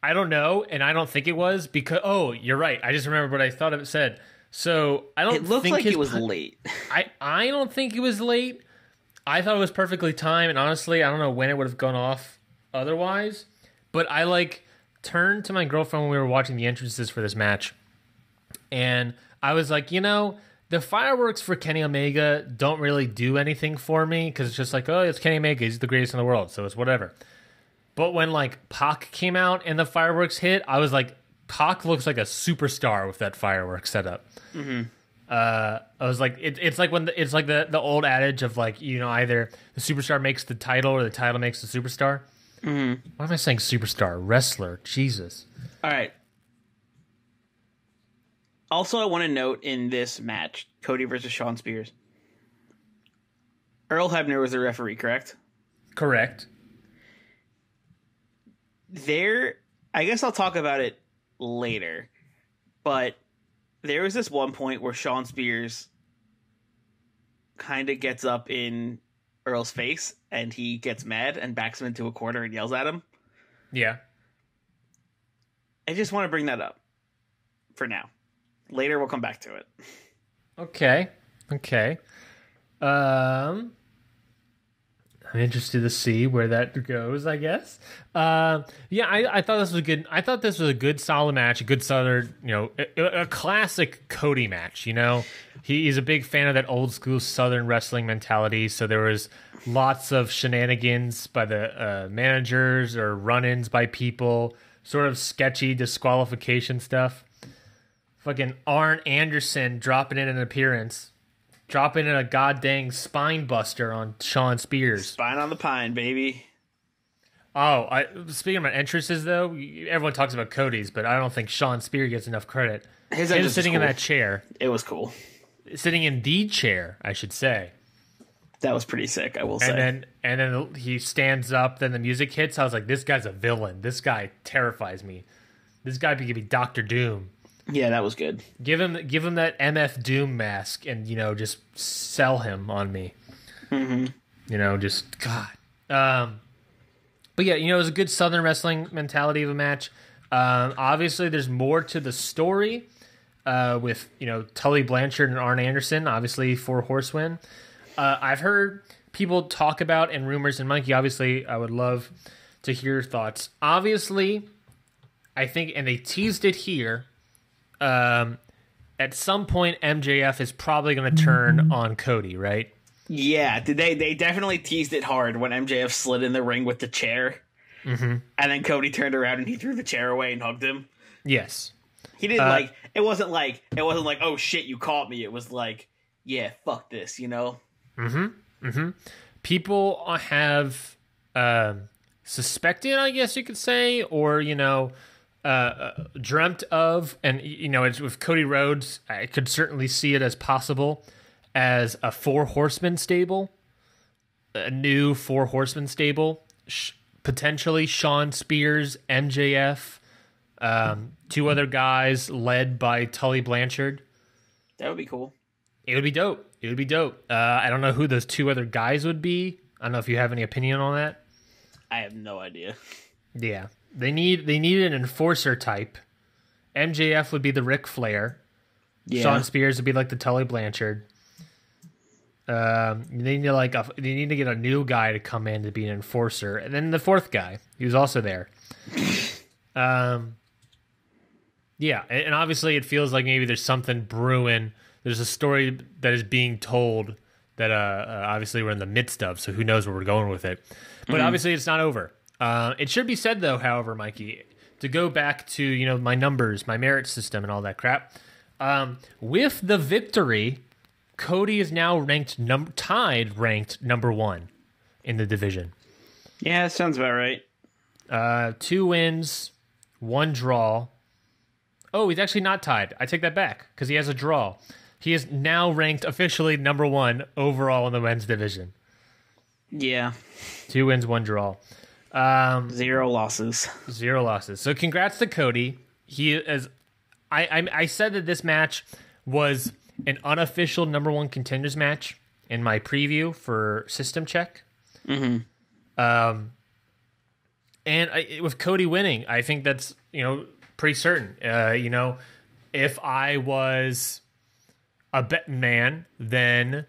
I don't know, and I don't think it was, because you're right. I just remembered what I thought it said. So I don't. It looked like it was late. I don't think it was late. I thought it was perfectly timed, and honestly, I don't know when it would have gone off otherwise. But I like turned to my girlfriend when we were watching the entrances for this match, and I was like, the fireworks for Kenny Omega don't really do anything for me because it's just like, oh, it's Kenny Omega. He's the greatest in the world, so it's whatever. But when, like, Pac came out and the fireworks hit, I was like, Pac looks like a superstar with that fireworks setup. Mm-hmm. I was like, it's like it's like the old adage of, like, either the superstar makes the title or the title makes the superstar. Mm-hmm. Why am I saying superstar? Wrestler. Jesus. All right. Also, I want to note in this match, Cody versus Shawn Spears. Earl Hebner was the referee, correct? Correct. I guess I'll talk about it later, but there was this one point where Shawn Spears kind of gets up in Earl's face and he gets mad and backs him into a corner and yells at him. Yeah. I just want to bring that up for now. Later, we'll come back to it. Okay. I'm interested to see where that goes, I guess. I thought this was a good. I thought this was a good, solid match, a good Southern, a classic Cody match. He's a big fan of that old school Southern wrestling mentality. So there was lots of shenanigans by the managers or run-ins by people, sort of sketchy disqualification stuff. Fucking Arn Anderson dropping in an appearance. Dropping in a goddamn spine buster on Shawn Spears. Spine on the pine, baby. Oh, speaking about entrances, though, everyone talks about Cody's, but I don't think Shawn Spears gets enough credit. His entrance sitting was cool. in that chair. It was cool. Sitting in the chair, I should say. That was pretty sick, I will say. And then he stands up, then the music hits. I was like, this guy's a villain. This guy terrifies me. This guy could be Dr. Doom. Yeah, that was good. Give him that MF Doom mask and, just sell him on me. Mm-hmm. Just, God. But yeah, it was a good Southern wrestling mentality of a match. Obviously, there's more to the story with, Tully Blanchard and Arn Anderson, obviously, 4 Horsemen. I've heard people talk about, and rumors, and Mikey, obviously, I would love to hear your thoughts. Obviously, I think, and they teased it here, at some point MJF is probably going to turn on Cody, right? Yeah, they definitely teased it hard when MJF slid in the ring with the chair, and then Cody turned around and he threw the chair away and hugged him. Yes, he didn't it wasn't like oh shit you caught me. It was like, yeah, fuck this, People have suspected, I guess you could say, or dreamt of, and it's with Cody Rhodes. I could certainly see it as possible as a 4 Horsemen stable, a new 4 Horsemen stable, potentially Shawn Spears, MJF, 2 other guys led by Tully Blanchard. That would be cool. It would be dope. I don't know who those 2 other guys would be. I don't know if you have any opinion on that. I have no idea. Yeah. They need an enforcer type. MJF would be the Ric Flair. Yeah. Shawn Spears would be like the Tully Blanchard. They need to get a new guy to come in to be an enforcer, and then the 4th guy, he was also there. Yeah, and obviously it feels like maybe there's something brewing. There's a story that is being told that obviously we're in the midst of, so who knows where we're going with it. But obviously it's not over. It should be said, though, however, Mikey, to go back to my numbers, my merit system, and all that crap. With the victory, Cody is now ranked number 1 in the division. Yeah, that sounds about right. 2 wins, 1 draw. Oh, he's actually not tied. I take that back because he has a draw. He is now ranked officially number 1 overall in the men's division. Yeah. 2 wins, 1 draw. 0 losses. 0 losses. So congrats to Cody. He is. I said that this match was an unofficial number 1 contenders match in my preview for System Check. Mm-hmm. And with Cody winning, I think that's pretty certain. If I was a betting man, then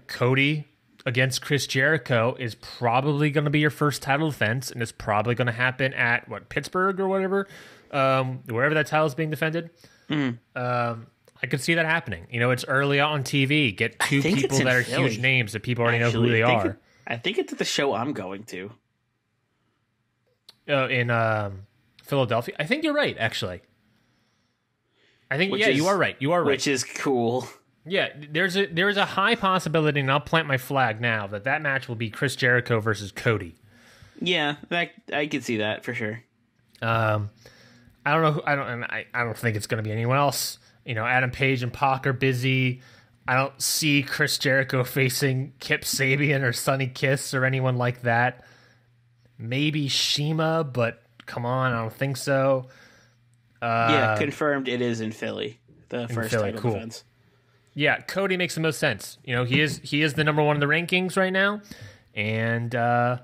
Cody against Chris Jericho is probably going to be your first title defense, and it's probably going to happen at Pittsburgh or whatever, wherever that title is being defended. I could see that happening. It's early on TV. Get two people that are Philly. Huge names that people already know who they are. I think it's at the show I'm going to. In Philadelphia. I think you're right, actually. I think you are right. You are right. Which is cool. Yeah, there's a high possibility, and I'll plant my flag now, that match will be Chris Jericho versus Cody. Yeah, I can see that for sure. I don't know. I don't think it's going to be anyone else. Adam Page and Pac are busy. I don't see Chris Jericho facing Kip Sabian or Sonny Kiss or anyone like that. Maybe Shima, but come on, I don't think so. Yeah, confirmed it is in Philly. The first title defense. Yeah, Cody makes the most sense. He is the number one in the rankings right now, and that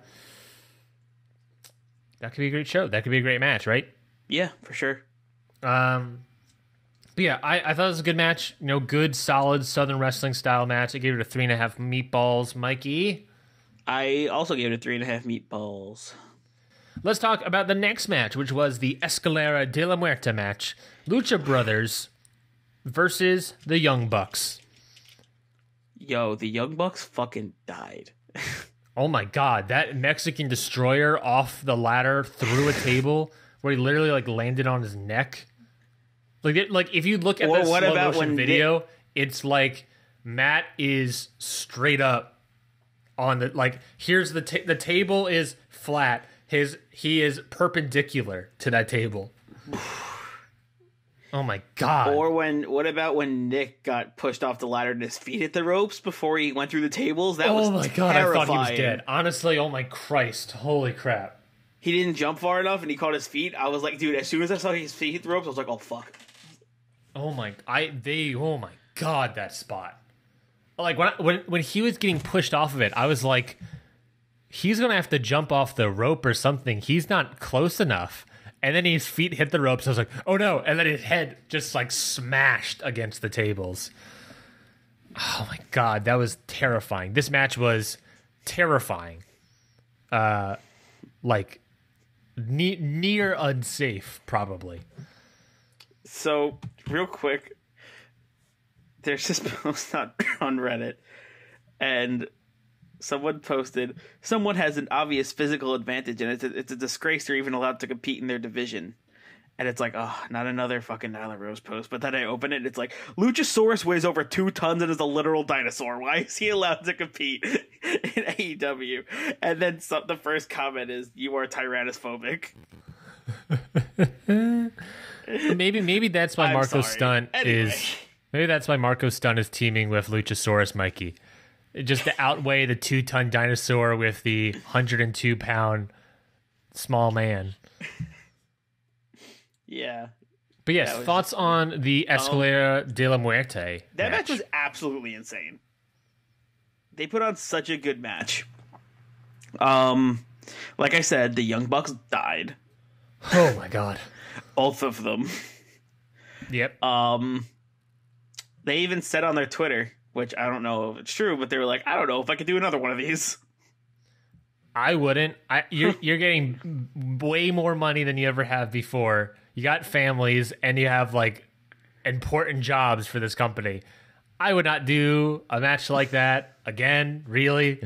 could be a great show. That could be a great match, right? Yeah, for sure. But yeah, I thought it was a good match. Good, solid Southern wrestling style match. I gave it a 3.5 meatballs. Mikey? I also gave it a 3.5 meatballs. Let's talk about the next match, which was the Escalera de la Muerte match. Lucha Brothers versus the Young Bucks. Yo, the Young Bucks fucking died. Oh my god, that Mexican destroyer off the ladder through a table where he literally landed on his neck. Like if you look at the slow motion video, it's like Matt is straight up on the here's the table is flat. He is perpendicular to that table. Oh my god. Or what about when Nick got pushed off the ladder and his feet hit the ropes before he went through the tables? That was terrifying. I thought he was dead. Honestly, oh my Christ. Holy crap. He didn't jump far enough and he caught his feet. I was like, dude, as soon as I saw his feet hit the ropes, I was like, oh fuck. Oh my god, that spot. When he was getting pushed off of it, I was like, he's gonna have to jump off the rope or something. He's not close enough. And then his feet hit the ropes. I was like, oh no. And then his head just smashed against the tables. Oh my god, that was terrifying. This match was terrifying. Near unsafe, probably. So, real quick, there's this post on Reddit, and someone posted, someone has an obvious physical advantage, and it's a disgrace they're even allowed to compete in their division. And it's like, oh, not another fucking Nyla Rose post. But then I open it, and it's like, Luchasaurus weighs over 2 tons and is a literal dinosaur. Why is he allowed to compete in AEW? And then the first comment is, you are tyrannisphobic. Maybe that's why Marco Stunt Maybe that's why Marco Stunt is teaming with Luchasaurus Mikey. Just to outweigh the 2-ton dinosaur with the 102-pound small man. Yeah. But yes, thoughts on the Escalera de la Muerte That match was absolutely insane. They put on such a good match. Like I said, the Young Bucks died. Oh my god. Both of them. Yep. They even said on their Twitter, which I don't know if it's true, but they were like, I don't know if I could do another one of these. I wouldn't. You're getting way more money than you ever have before. You got families and you have important jobs for this company. I would not do a match like that again. Really?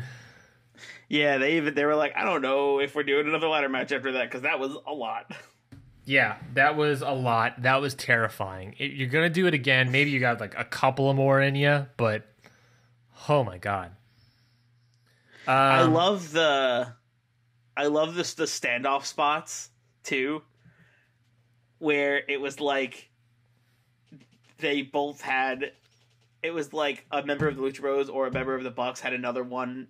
Yeah, they were like, I don't know if we're doing another ladder match after that, because that was a lot. Yeah, that was a lot. That was terrifying. You're gonna do it again. Maybe you got a couple of more in you, but oh my god. I love the standoff spots too, where it was they both had. It was like a member of the Lucha Bros or a member of the Bucks had another one.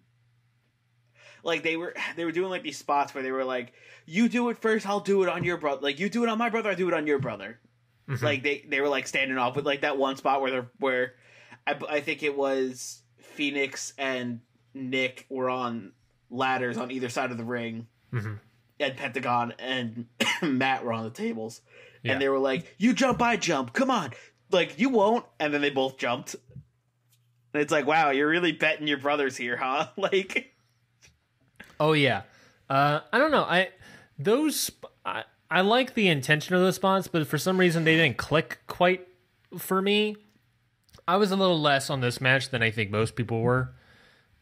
They were doing these spots where they were like, you do it first, I'll do it on your brother. You do it on my brother, I do it on your brother. Mm-hmm. They were standing off with that one spot where I think it was Phoenix and Nick were on ladders on either side of the ring. Mm-hmm. And Pentagon and Matt were on the tables. Yeah. And they were like, you jump, I jump, come on. You won't. And then they both jumped. And it's like, wow, you're really betting your brothers here, huh? Like, oh yeah. I don't know. I like the intention of those spots, but for some reason they didn't click quite for me. I was a little less on this match than I think most people were.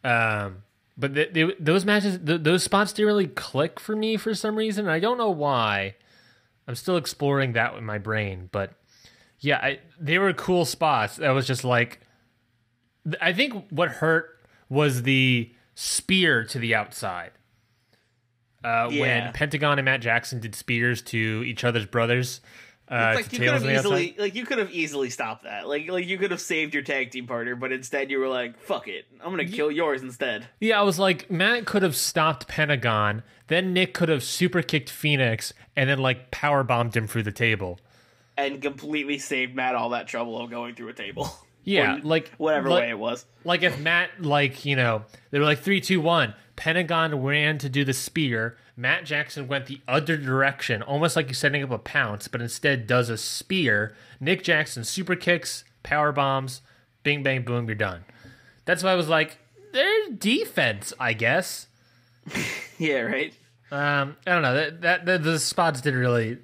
But those matches, those spots didn't really click for me for some reason. I don't know why. I'm still exploring that with my brain, but yeah, they were cool spots. That was just like, I think what hurt was the spear to the outside. When Pentagon and Matt Jackson did spears to each other's brothers. Like you could have easily stopped that. Like you could have saved your tag team partner, but instead you were like, "Fuck it, I'm gonna kill yours instead." Yeah, I was like, Matt could have stopped Pentagon, then Nick could have super kicked Phoenix, and then like power bombed him through the table, and completely saved Matt all that trouble of going through a table. Yeah, like whatever way it was. Like if Matt, like they were like 3, 2, 1. Pentagon ran to do the spear. Matt Jackson went the other direction, almost like he's setting up a pounce, but instead does a spear. Nick Jackson super kicks, power bombs, bing, bang, boom, you're done. That's why I was like, there's defense, I guess. Yeah, right? I don't know. That the spots didn't really,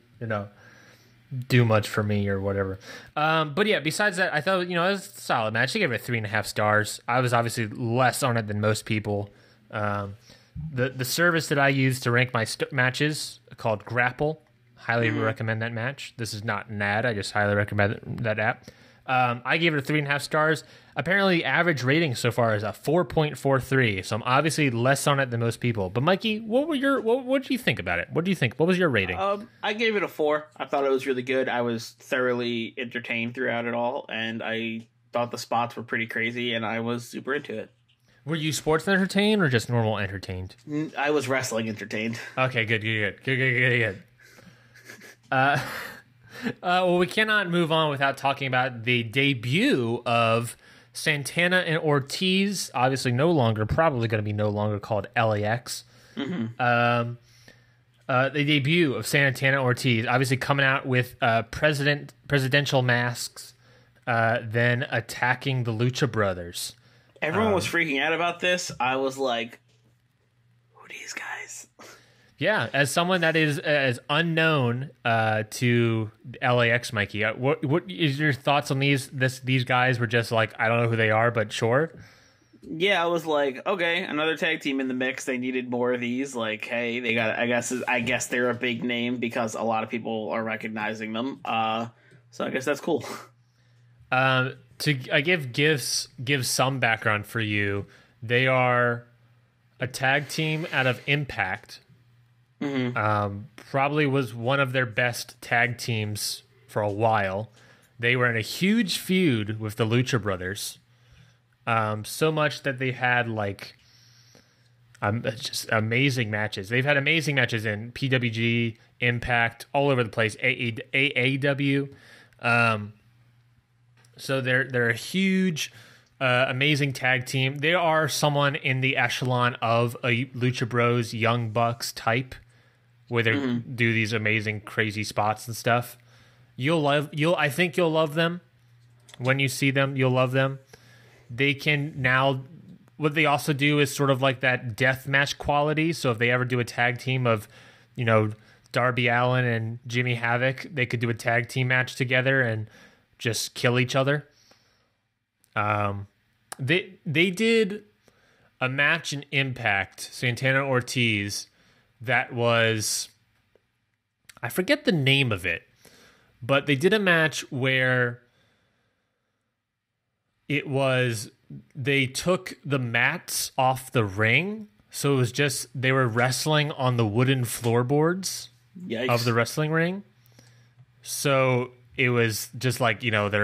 do much for me or whatever. But yeah, besides that, I thought, it was a solid match. I gave it 3.5 stars. I was obviously less on it than most people. The service that I use to rank my matches called Grapple. Highly recommend that match. This is not an ad. I just highly recommend that app. I gave it a 3.5 stars. Apparently, the average rating so far is a 4.43. So I'm obviously less on it than most people. But Mikey, what did you think about it? What do you think? What was your rating? I gave it a 4. I thought it was really good. I was thoroughly entertained throughout it all, and I thought the spots were pretty crazy, and I was super into it. Were you sports entertained or just normal entertained? I was wrestling entertained. Okay, good. Well, we cannot move on without talking about the debut of Santana and Ortiz. Obviously, probably going to be no longer called LAX. The debut of Santana and Ortiz, obviously coming out with presidential masks, then attacking the Lucha Brothers. Everyone was freaking out about this. I was like, who are these guys? Yeah, as someone that is as unknown to LAX, Mikey, what is your thoughts on these guys? Were just like, I don't know who they are, but sure. Yeah, I was like, okay, another tag team in the mix. They needed more of these. Like, hey, they got. I guess they're a big name because a lot of people are recognizing them. So I guess that's cool. To give some background for you, they are a tag team out of Impact. Probably was one of their best tag teams for a while. They were in a huge feud with the Lucha Brothers, so much that they had like just amazing matches. They've had amazing matches in PWG, Impact, all over the place. AEW. So they're a huge, amazing tag team. They are someone in the echelon of a Lucha Bros, Young Bucks type, where they do these amazing, crazy spots and stuff. I think you'll love them. When you see them, you'll love them. They can now. What they also do is sort of like that death match quality. So if they ever do a tag team of, Darby Allin and Jimmy Havoc, they could do a tag team match together and just kill each other. They did a match in Impact, Santana Ortiz, that was, I forget the name of it, but they did a match where they took the mats off the ring, so it was just, they were wrestling on the wooden floorboards of the wrestling ring. So it was just like, you're doing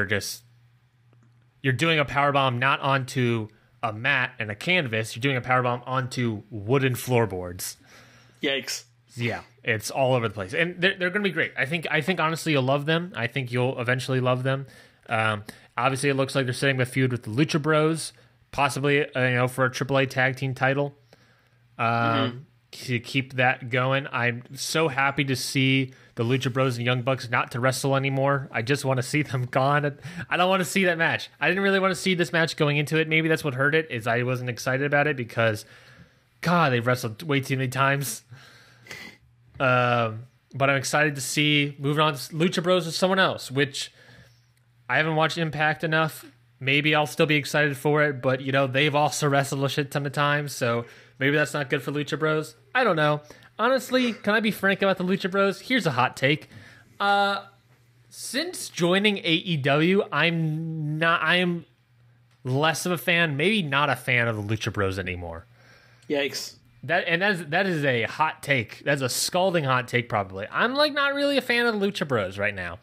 a powerbomb not onto a mat and a canvas, you're doing a powerbomb onto wooden floorboards. Yikes. Yeah, it's all over the place. And they're going to be great. I think honestly you'll love them. I think you'll eventually love them. Obviously it looks like they're setting a feud with the Lucha Bros, possibly for a AAA tag team title. to keep that going. I'm so happy to see the Lucha Bros and Young Bucks not to wrestle anymore. I just want to see them gone. I don't want to see that match. I didn't really want to see this match going into it. Maybe that's what hurt it, is I wasn't excited about it because, God, they've wrestled way too many times. But I'm excited to see moving on to Lucha Bros with someone else, which I haven't watched Impact enough. Maybe I'll still be excited for it, but, they've also wrestled a shit ton of times, so maybe that's not good for Lucha Bros. I don't know. Honestly, can I be frank about the Lucha Bros? Here's a hot take. Since joining AEW, I am less of a fan, maybe not a fan of the Lucha Bros anymore. Yikes. That is a hot take. That's a scalding hot take, probably. I'm not really a fan of the Lucha Bros right now.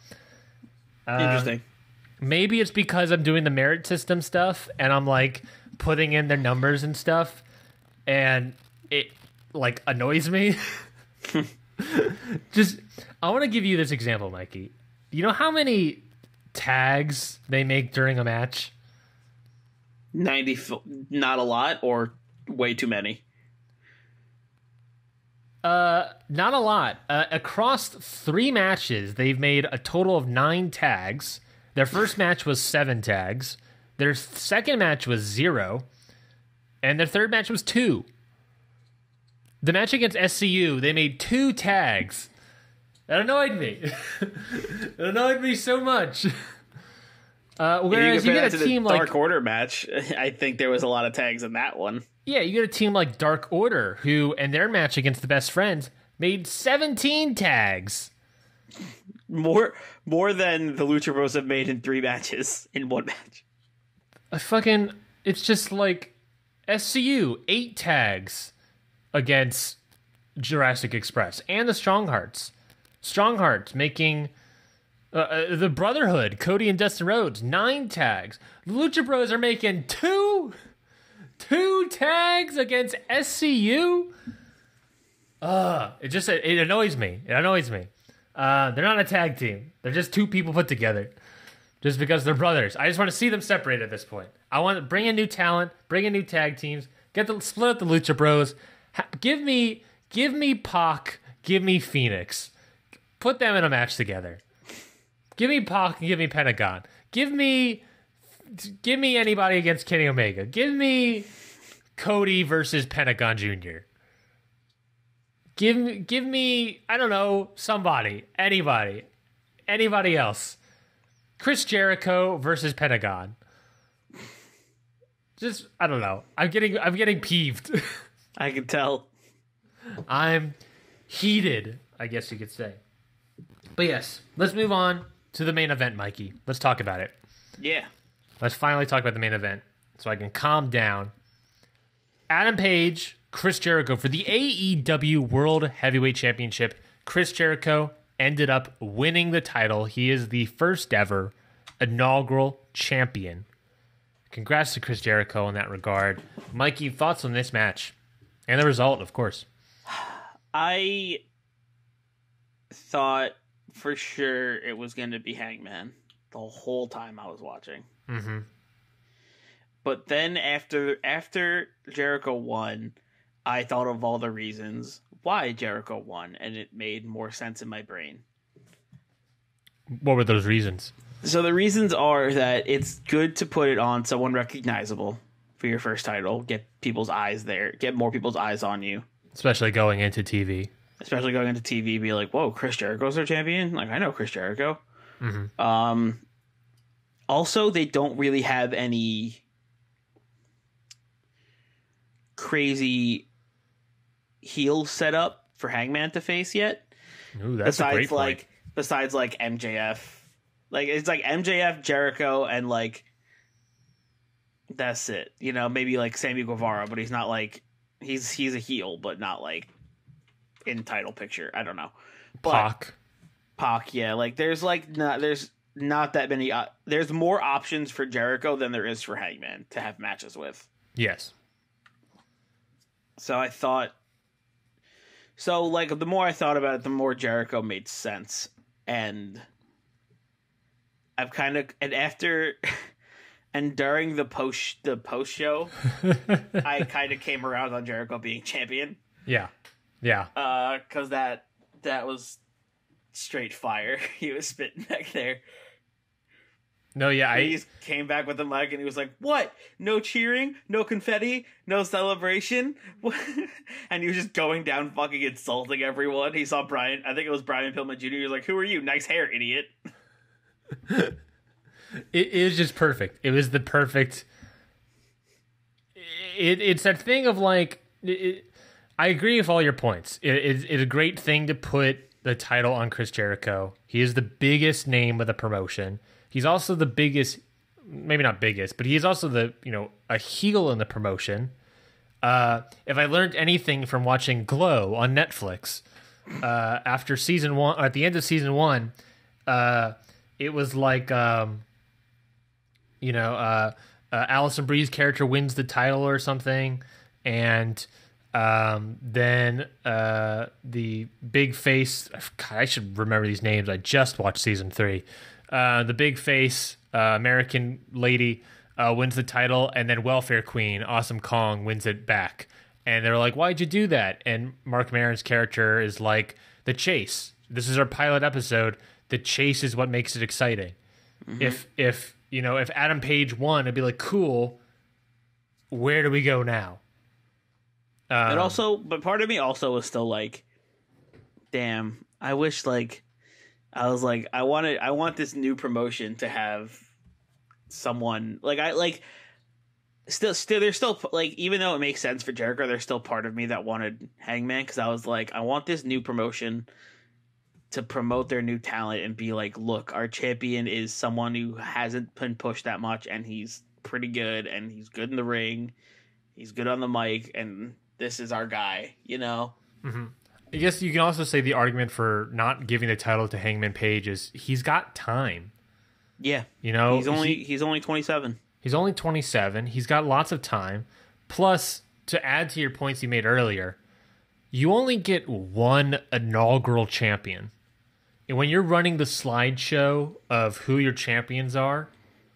Interesting. Maybe it's because I'm doing the merit system stuff and I'm putting in their numbers and stuff, and it annoys me. I want to give you this example, Mikey. You know how many tags they make during a match? 90, not a lot, or way too many? Not a lot. Across 3 matches, they've made a total of 9 tags. Their first match was 7 tags. Their second match was 0. And their third match was 2. The match against SCU, they made 2 tags. That annoyed me. It annoyed me so much. Whereas you get a team like Dark Order match, I think there was a lot of tags in that one. Yeah, you get a team like Dark Order, who, in their match against the Best Friends, made 17 tags. More than the Lucha Bros have made in 3 matches in 1 match. It's just SCU, 8 tags against Jurassic Express and the Strong Hearts. Strong Hearts making the Brotherhood, Cody and Dustin Rhodes, 9 tags. The Lucha Bros are making 2 tags against SCU. It annoys me. It annoys me. They're not a tag team. They're just 2 people put together, just because they're brothers. I just want to see them separated at this point. I want to bring in new talent, bring in new tag teams, split up the Lucha Bros. Give me Pac, give me Phoenix, put them in a match together. Give me Pac and give me Pentagon. Give me anybody against Kenny Omega. Give me Cody versus Pentagon Jr. Give me, I don't know, somebody, anybody else. Chris Jericho versus Pentagon. Just, I don't know. I'm getting peeved. I can tell. I'm heated, I guess you could say. But yes, let's move on to the main event, Mikey. Let's talk about it. Yeah. Let's finally talk about the main event so I can calm down. Adam Page, Chris Jericho for the AEW World Heavyweight Championship. Chris Jericho ended up winning the title. He is the first ever inaugural champion. Congrats to Chris Jericho in that regard. Mikey, thoughts on this match? And the result, of course. I thought for sure it was going to be Hangman the whole time I was watching. Mm-hmm. But then after Jericho won, I thought of all the reasons why Jericho won, and it made more sense in my brain. What were those reasons? So the reasons are that it's good to put it on someone recognizable for your first title, get people's eyes there, get more people's eyes on you. Especially going into TV. Be like, whoa, Chris Jericho's their champion? I know Chris Jericho. Mm-hmm. Also, they don't really have any crazy heel set up for Hangman to face yet. Ooh, that's a great point. Besides MJF. It's MJF, Jericho, and that's it. Maybe Sammy Guevara, but he's not he's a heel, but not in title picture. I don't know. But Pac, yeah. There's not that many. There's more options for Jericho than there is for Hangman to have matches with. Yes. So I thought. So the more I thought about it, the more Jericho made sense, and I've kind of and during the post show, I kind of came around on Jericho being champion. Yeah. Yeah. Because that was straight fire. He was spitting back there. No, yeah, He just came back with the mic and he was like, "What? No cheering? No confetti? No celebration?" And he was just going down fucking insulting everyone. He saw Brian, I think it was Brian Pillman Jr. He was like, "Who are you? Nice hair, idiot." It was just perfect. It was the perfect... It's that thing of like... I agree with all your points. It's a great thing to put the title on Chris Jericho. He is the biggest name of the promotion. He's also the biggest, maybe not biggest, but he's also the, a heel in the promotion. If I learned anything from watching Glow on Netflix, after season 1, at the end of season 1, it was like, Allison Bree's character wins the title or something, and then the big face, God, I should remember these names. I just watched season 3. The big face American lady wins the title, and then Welfare Queen Awesome Kong wins it back. And they're like, "Why'd you do that?" And Mark Maron's character is like, "The chase. This is our pilot episode. The chase is what makes it exciting." Mm-hmm. If Adam Page won, it'd be like, "Cool. Where do we go now?" And also, but part of me also was still like, "Damn, I wish I was like, I want this new promotion to have someone still there's still like, even though it makes sense for Jericho, there's still part of me that wanted Hangman, because I was like, I want this new promotion to promote their new talent and be like, look, our champion is someone who hasn't been pushed that much, and he's pretty good, and he's good in the ring, he's good on the mic, and this is our guy, Mm-hmm. I guess you can also say the argument for not giving the title to Hangman Page is he's got time. Yeah. He's only 27. He's only 27. He's got lots of time. Plus, to add to your points you made earlier, you only get one inaugural champion. And when you're running the slideshow of who your champions are,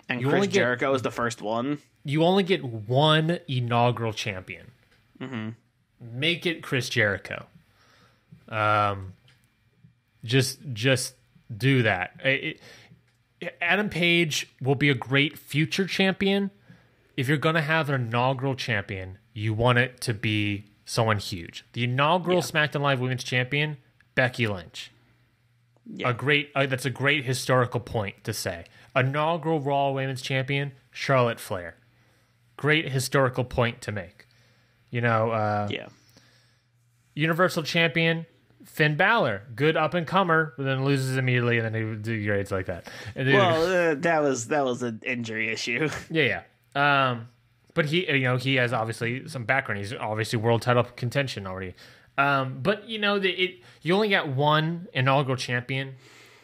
and Chris Jericho is the first one, you only get one inaugural champion. Mm-hmm. Make it Chris Jericho. Just do that. Adam Page will be a great future champion. If you're going to have an inaugural champion, you want it to be someone huge. The inaugural SmackDown Live Women's Champion, Becky Lynch. Yeah. That's a great historical point to say. Inaugural Raw Women's Champion, Charlotte Flair. Great historical point to make. Universal Champion, Finn Balor, good up and comer, but then loses immediately, and then he degrades like that. That was an injury issue. Yeah. But he has obviously some background. He's obviously world title contention already. But you only got one inaugural champion.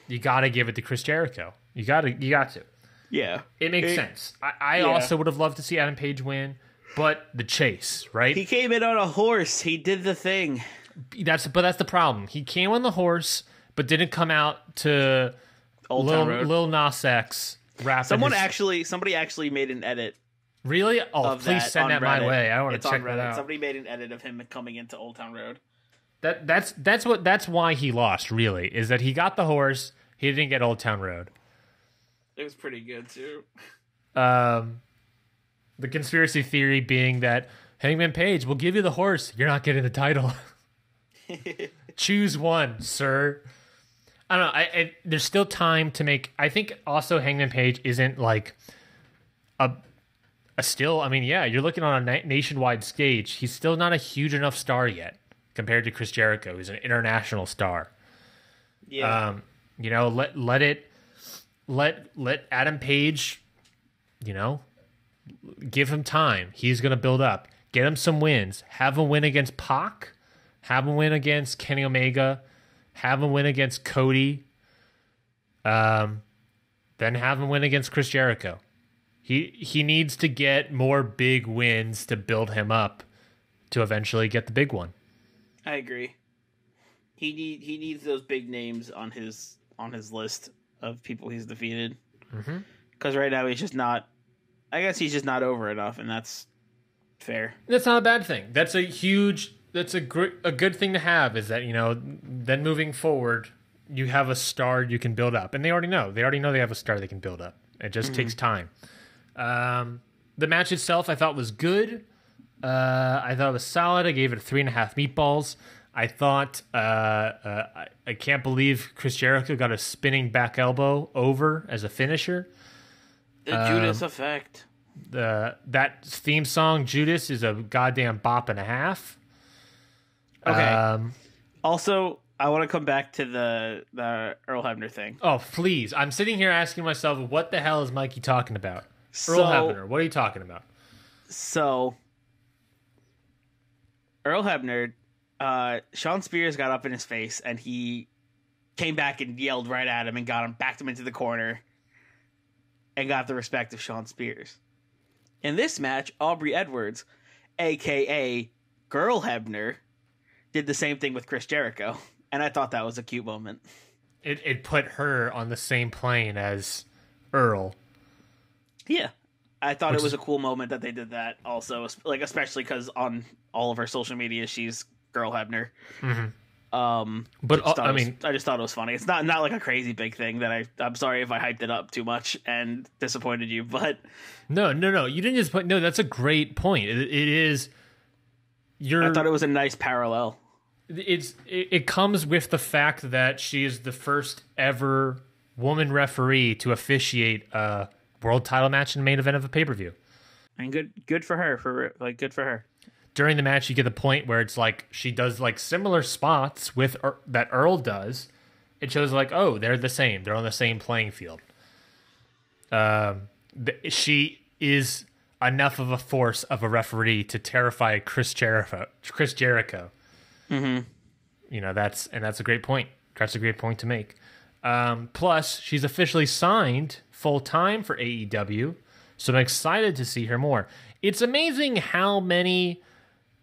You got to give it to Chris Jericho. You got to. Yeah, it makes sense. I also would have loved to see Adam Page win, but the chase, right? He came in on a horse. He did the thing. That's the problem. He came on the horse, but didn't come out to Lil Nas X rap. Somebody actually made an edit. Really? Oh, please send that my way. I want to check that out. Somebody made an edit of him coming into Old Town Road. That's why he lost. Really, is that he got the horse, he didn't get Old Town Road. It was pretty good too. The conspiracy theory being that Hangman Page will give you the horse, you're not getting the title. Choose one, sir. I don't know. There's still time to make. I think also Hangman Page isn't like a still. I mean, yeah, you're looking on a nationwide stage. He's still not a huge enough star yet compared to Chris Jericho, who's an international star. Yeah. Let Adam Page, give him time. He's gonna build up. Get him some wins. Have him win against Pac. Have him win against Kenny Omega. Have him win against Cody. Then have him win against Chris Jericho. He needs to get more big wins to build him up to eventually get the big one. I agree. He needs those big names on his list of people he's defeated. Because right now he's just not. I guess he's just not over enough, and that's fair. That's not a bad thing. That's a huge that's a good thing to have, is that, then moving forward, you have a star you can build up. And they already know. They have a star they can build up. It just takes time. The match itself I thought was good. I thought it was solid. I gave it 3.5 meatballs. I thought I can't believe Chris Jericho got a spinning back elbow over as a finisher. The Judas effect. That theme song, Judas, is a goddamn bop and a half. Okay. Also, I want to come back to the Earl Hebner thing. Oh, please. I'm sitting here asking myself, what the hell is Mikey talking about? Earl Hebner, what are you talking about? So, Earl Hebner, Sean Spears got up in his face, and he came back and yelled right at him and backed him into the corner and got the respect of Sean Spears. In this match, Aubrey Edwards, a.k.a. Girl Hebner, did the same thing with Chris Jericho, and I thought that was a cute moment. It put her on the same plane as Earl. Yeah. I thought it was a cool moment that they did that also, like, especially because on all of her social media, she's Girl Hebner. Mm-hmm. But I just thought it was funny. It's not like a crazy big thing that I'm sorry if I hyped it up too much and disappointed you, but no, you didn't just put. No, that's a great point. It is. I thought it was a nice parallel. It comes with the fact that she is the first ever woman referee to officiate a world title match in the main event of a pay-per-view. And good for her. Good for her. During the match, you get the point where it's like she does like similar spots with that Earl does. It shows like, oh, they're the same. They're on the same playing field. She is enough of a force of a referee to terrify Chris Jericho. Mm-hmm. That's a great point. That's a great point to make. Plus, she's officially signed full time for AEW, so I'm excited to see her more. It's amazing how many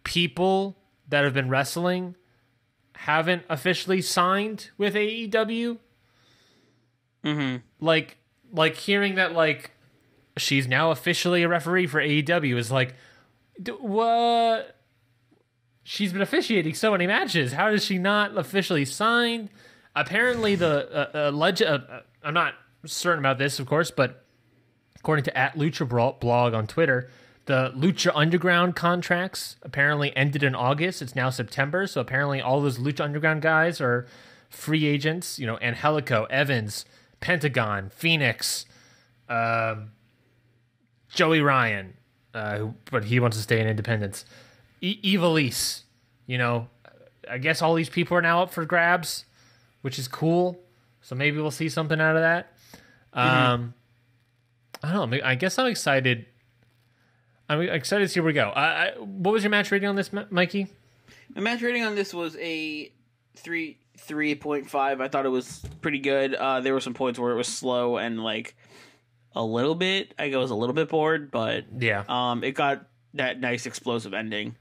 people that have been wrestling haven't officially signed with AEW. Mm-hmm. Like hearing that, like, she's now officially a referee for AEW is like, what? She's been officiating so many matches. How is she not officially signed? Apparently, the legend. I'm not certain about this, of course, but according to @LuchaBlog on Twitter, the Lucha Underground contracts apparently ended in August. It's now September, so apparently all those Lucha Underground guys are free agents. Angelico, Evans, Pentagon, Phoenix, Joey Ryan, but he wants to stay in independence. Evilise, I guess all these people are now up for grabs, which is cool. So maybe we'll see something out of that. I don't know. I guess I'm excited. I'm excited to see where we go. What was your match rating on this, Mikey? My match rating on this was a 3.5. I thought it was pretty good. There were some points where it was slow and like a little bit. I was a little bit bored, but yeah. It got that nice explosive ending.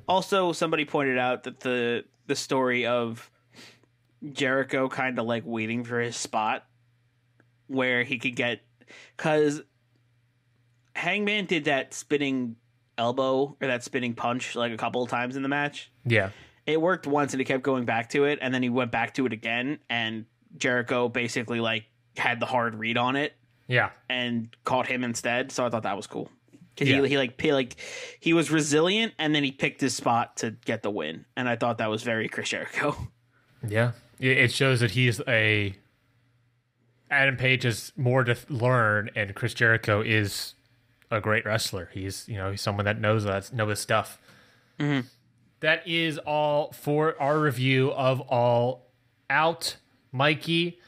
Also, somebody pointed out that the story of Jericho kind of like waiting for his spot where he could get, because Hangman did that spinning elbow or that spinning punch like a couple of times in the match. Yeah. It worked once and he kept going back to it, and then he went back to it again, and Jericho basically like had the hard read on it. Yeah. And caught him instead. So I thought that was cool. Because yeah. he was resilient, and then he picked his spot to get the win. And I thought that was very Chris Jericho. Yeah. It shows that he's Adam Page has more to learn, and Chris Jericho is a great wrestler. He's someone that knows his stuff. Mm-hmm. That is all for our review of All Out. Mikey,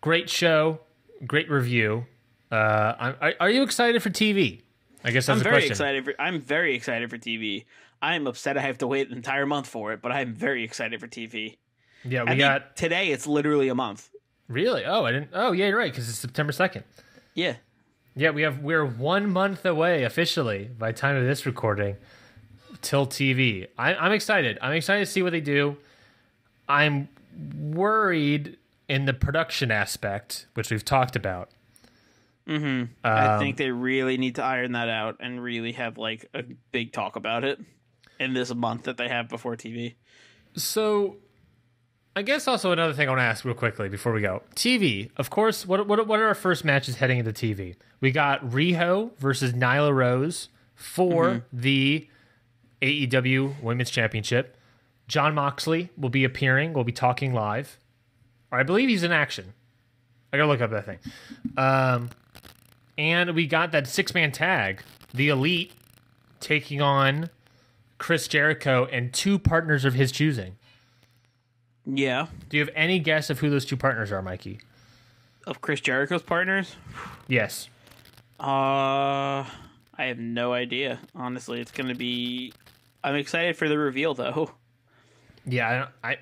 great show, great review. Are you excited for TV? I guess that's the question. I'm very excited for TV. I'm upset I have to wait an entire month for it, but I'm very excited for TV. Yeah, today. It's literally a month. Really? Oh, I didn't. Oh, yeah, you're right, because it's September 2nd. Yeah. Yeah, we're 1 month away officially by the time of this recording till TV. I'm excited. I'm excited to see what they do. I'm worried in the production aspect, which we've talked about. Mm-hmm. I think they really need to iron that out and really have like a big talk about it. in this month that they have before TV. So, I guess also another thing I want to ask real quickly before we go. TV, of course, what are our first matches heading into TV? We got Riho versus Nyla Rose for the AEW Women's Championship. Jon Moxley will be appearing. We'll be talking live. Or I believe he's in action. I gotta look up that thing. And we got that 6-man tag. The Elite taking on Chris Jericho and 2 partners of his choosing. Yeah. Do you have any guess of who those 2 partners are, Mikey? Of Chris Jericho's partners? Yes. I have no idea. Honestly, it's gonna be. I'm excited for the reveal, though. Yeah, I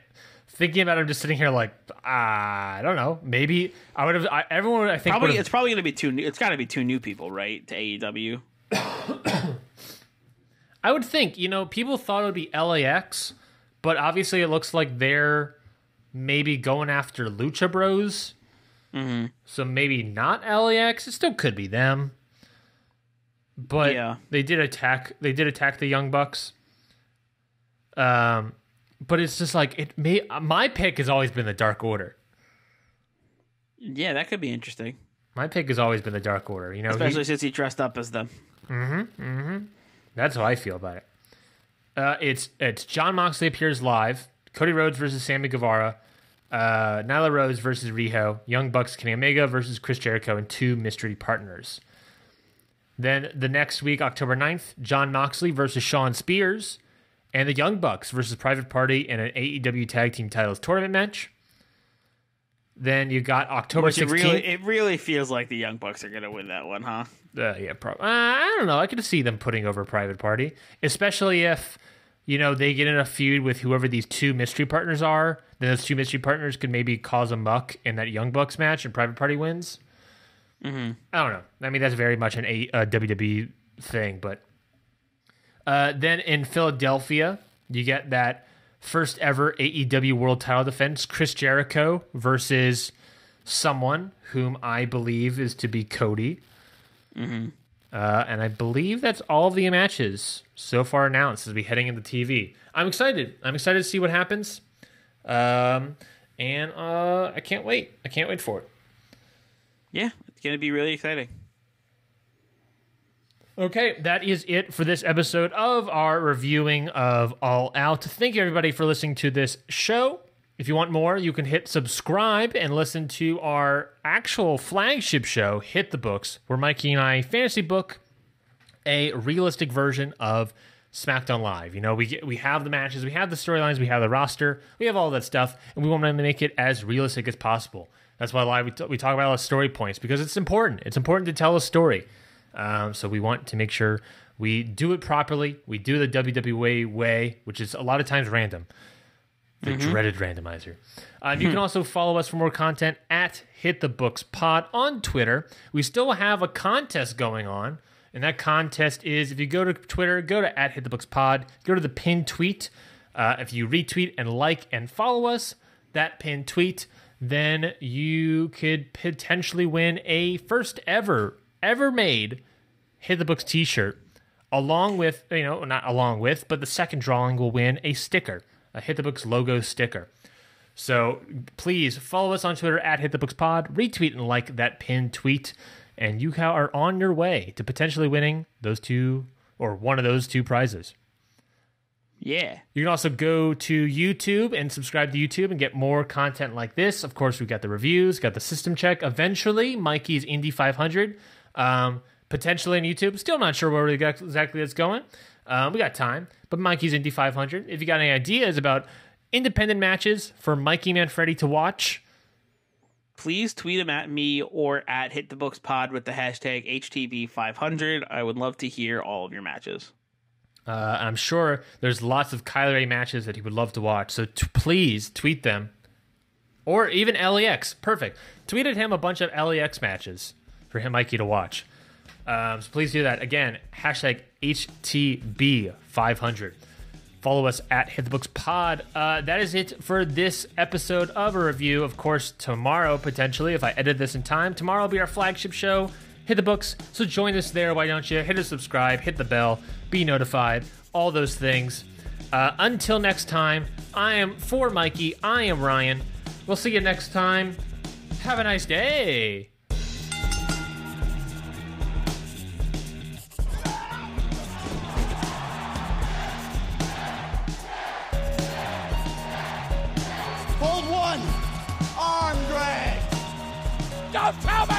thinking about it, I'm just sitting here like, I don't know. Maybe I would have. Everyone, I think, it's probably gonna be 2 new. It's got to be 2 new people, right? To AEW. I would think. People thought it would be LAX, but obviously it looks like they're maybe going after Lucha Bros. Mm-hmm. So maybe not LAX. It still could be them. But yeah. They did attack the Young Bucks. But it's just like my pick has always been the Dark Order. Yeah, that could be interesting. My pick has always been the Dark Order. Especially since he dressed up as them. That's how I feel about it. It's Jon Moxley appears live. Cody Rhodes versus Sammy Guevara. Nyla Rose versus Riho. Young Bucks Kenny Omega versus Chris Jericho and 2 mystery partners. Then the next week, October 9th, Jon Moxley versus Shawn Spears. And the Young Bucks versus Private Party in an AEW Tag Team Titles tournament match. Then you got October 16th. It really feels like the Young Bucks are going to win that one, huh? Yeah, probably. I don't know. I could see them putting over Private Party, especially if they get in a feud with whoever these 2 mystery partners are. Then those 2 mystery partners could maybe cause a muck in that Young Bucks match, and Private Party wins. I don't know. I mean, that's very much an WWE thing, but then in Philadelphia, you get that first ever AEW World Title defense, Chris Jericho versus someone whom I believe is to be Cody. And I believe that's all of the matches so far announced as we heading into TV. I'm excited. I'm excited to see what happens. And I can't wait. I can't wait for it. Yeah, it's going to be really exciting. Okay, that is it for this episode of our reviewing of All Out. Thank you, everybody, for listening to this show. If you want more, you can hit subscribe and listen to our actual flagship show, Hit the Books, where Mikey and I fantasy book a realistic version of SmackDown Live. We have the matches, we have the storylines, we have the roster, we have all that stuff, and we want to make it as realistic as possible. That's why we talk about all the story points, because it's important. It's important to tell a story. So we want to make sure we do it properly. We do the WWE way, which is a lot of times random. The dreaded randomizer. You can also follow us for more content at HitTheBooksPod on Twitter. We still have a contest going on, and that contest is if you go to Twitter, go to at HitTheBooksPod, go to the pinned tweet. If you retweet and like and follow us, that pinned tweet, then you could potentially win a first ever made Hit the Books t-shirt, along with, not along with, but the second drawing will win a sticker, a Hit the Books logo sticker. So please follow us on Twitter at HitTheBooksPod, retweet and like that pinned tweet, and you are on your way to potentially winning those 2 or one of those 2 prizes. Yeah. You can also go to YouTube and subscribe to YouTube and get more content like this. Of course, we've got the reviews, got the system check. Eventually, Mikey's Indy 500. Potentially on YouTube. Still not sure where exactly it's going. We got time. But Mikey's Indy 500. If you got any ideas about independent matches for Mikey Manfredi to watch, please tweet them at me or at HitTheBooksPod with the hashtag HTV500. I would love to hear all of your matches. I'm sure there's lots of Kyler Ray matches that he would love to watch. So please tweet them. Or even LAX. Perfect. Tweet at him a bunch of LAX matches for him, Mikey, to watch. So please do that. Again, hashtag HTB500. Follow us at HitTheBooksPod. That is it for this episode of a review. Of course, tomorrow, potentially, if I edit this in time, tomorrow will be our flagship show, hit the books. So join us there. Why don't you? Hit a subscribe, hit the bell, be notified, all those things. Until next time, for Mikey, I am Ryan. We'll see you next time. Have a nice day. Hold one. Arm drag. Don't tell me!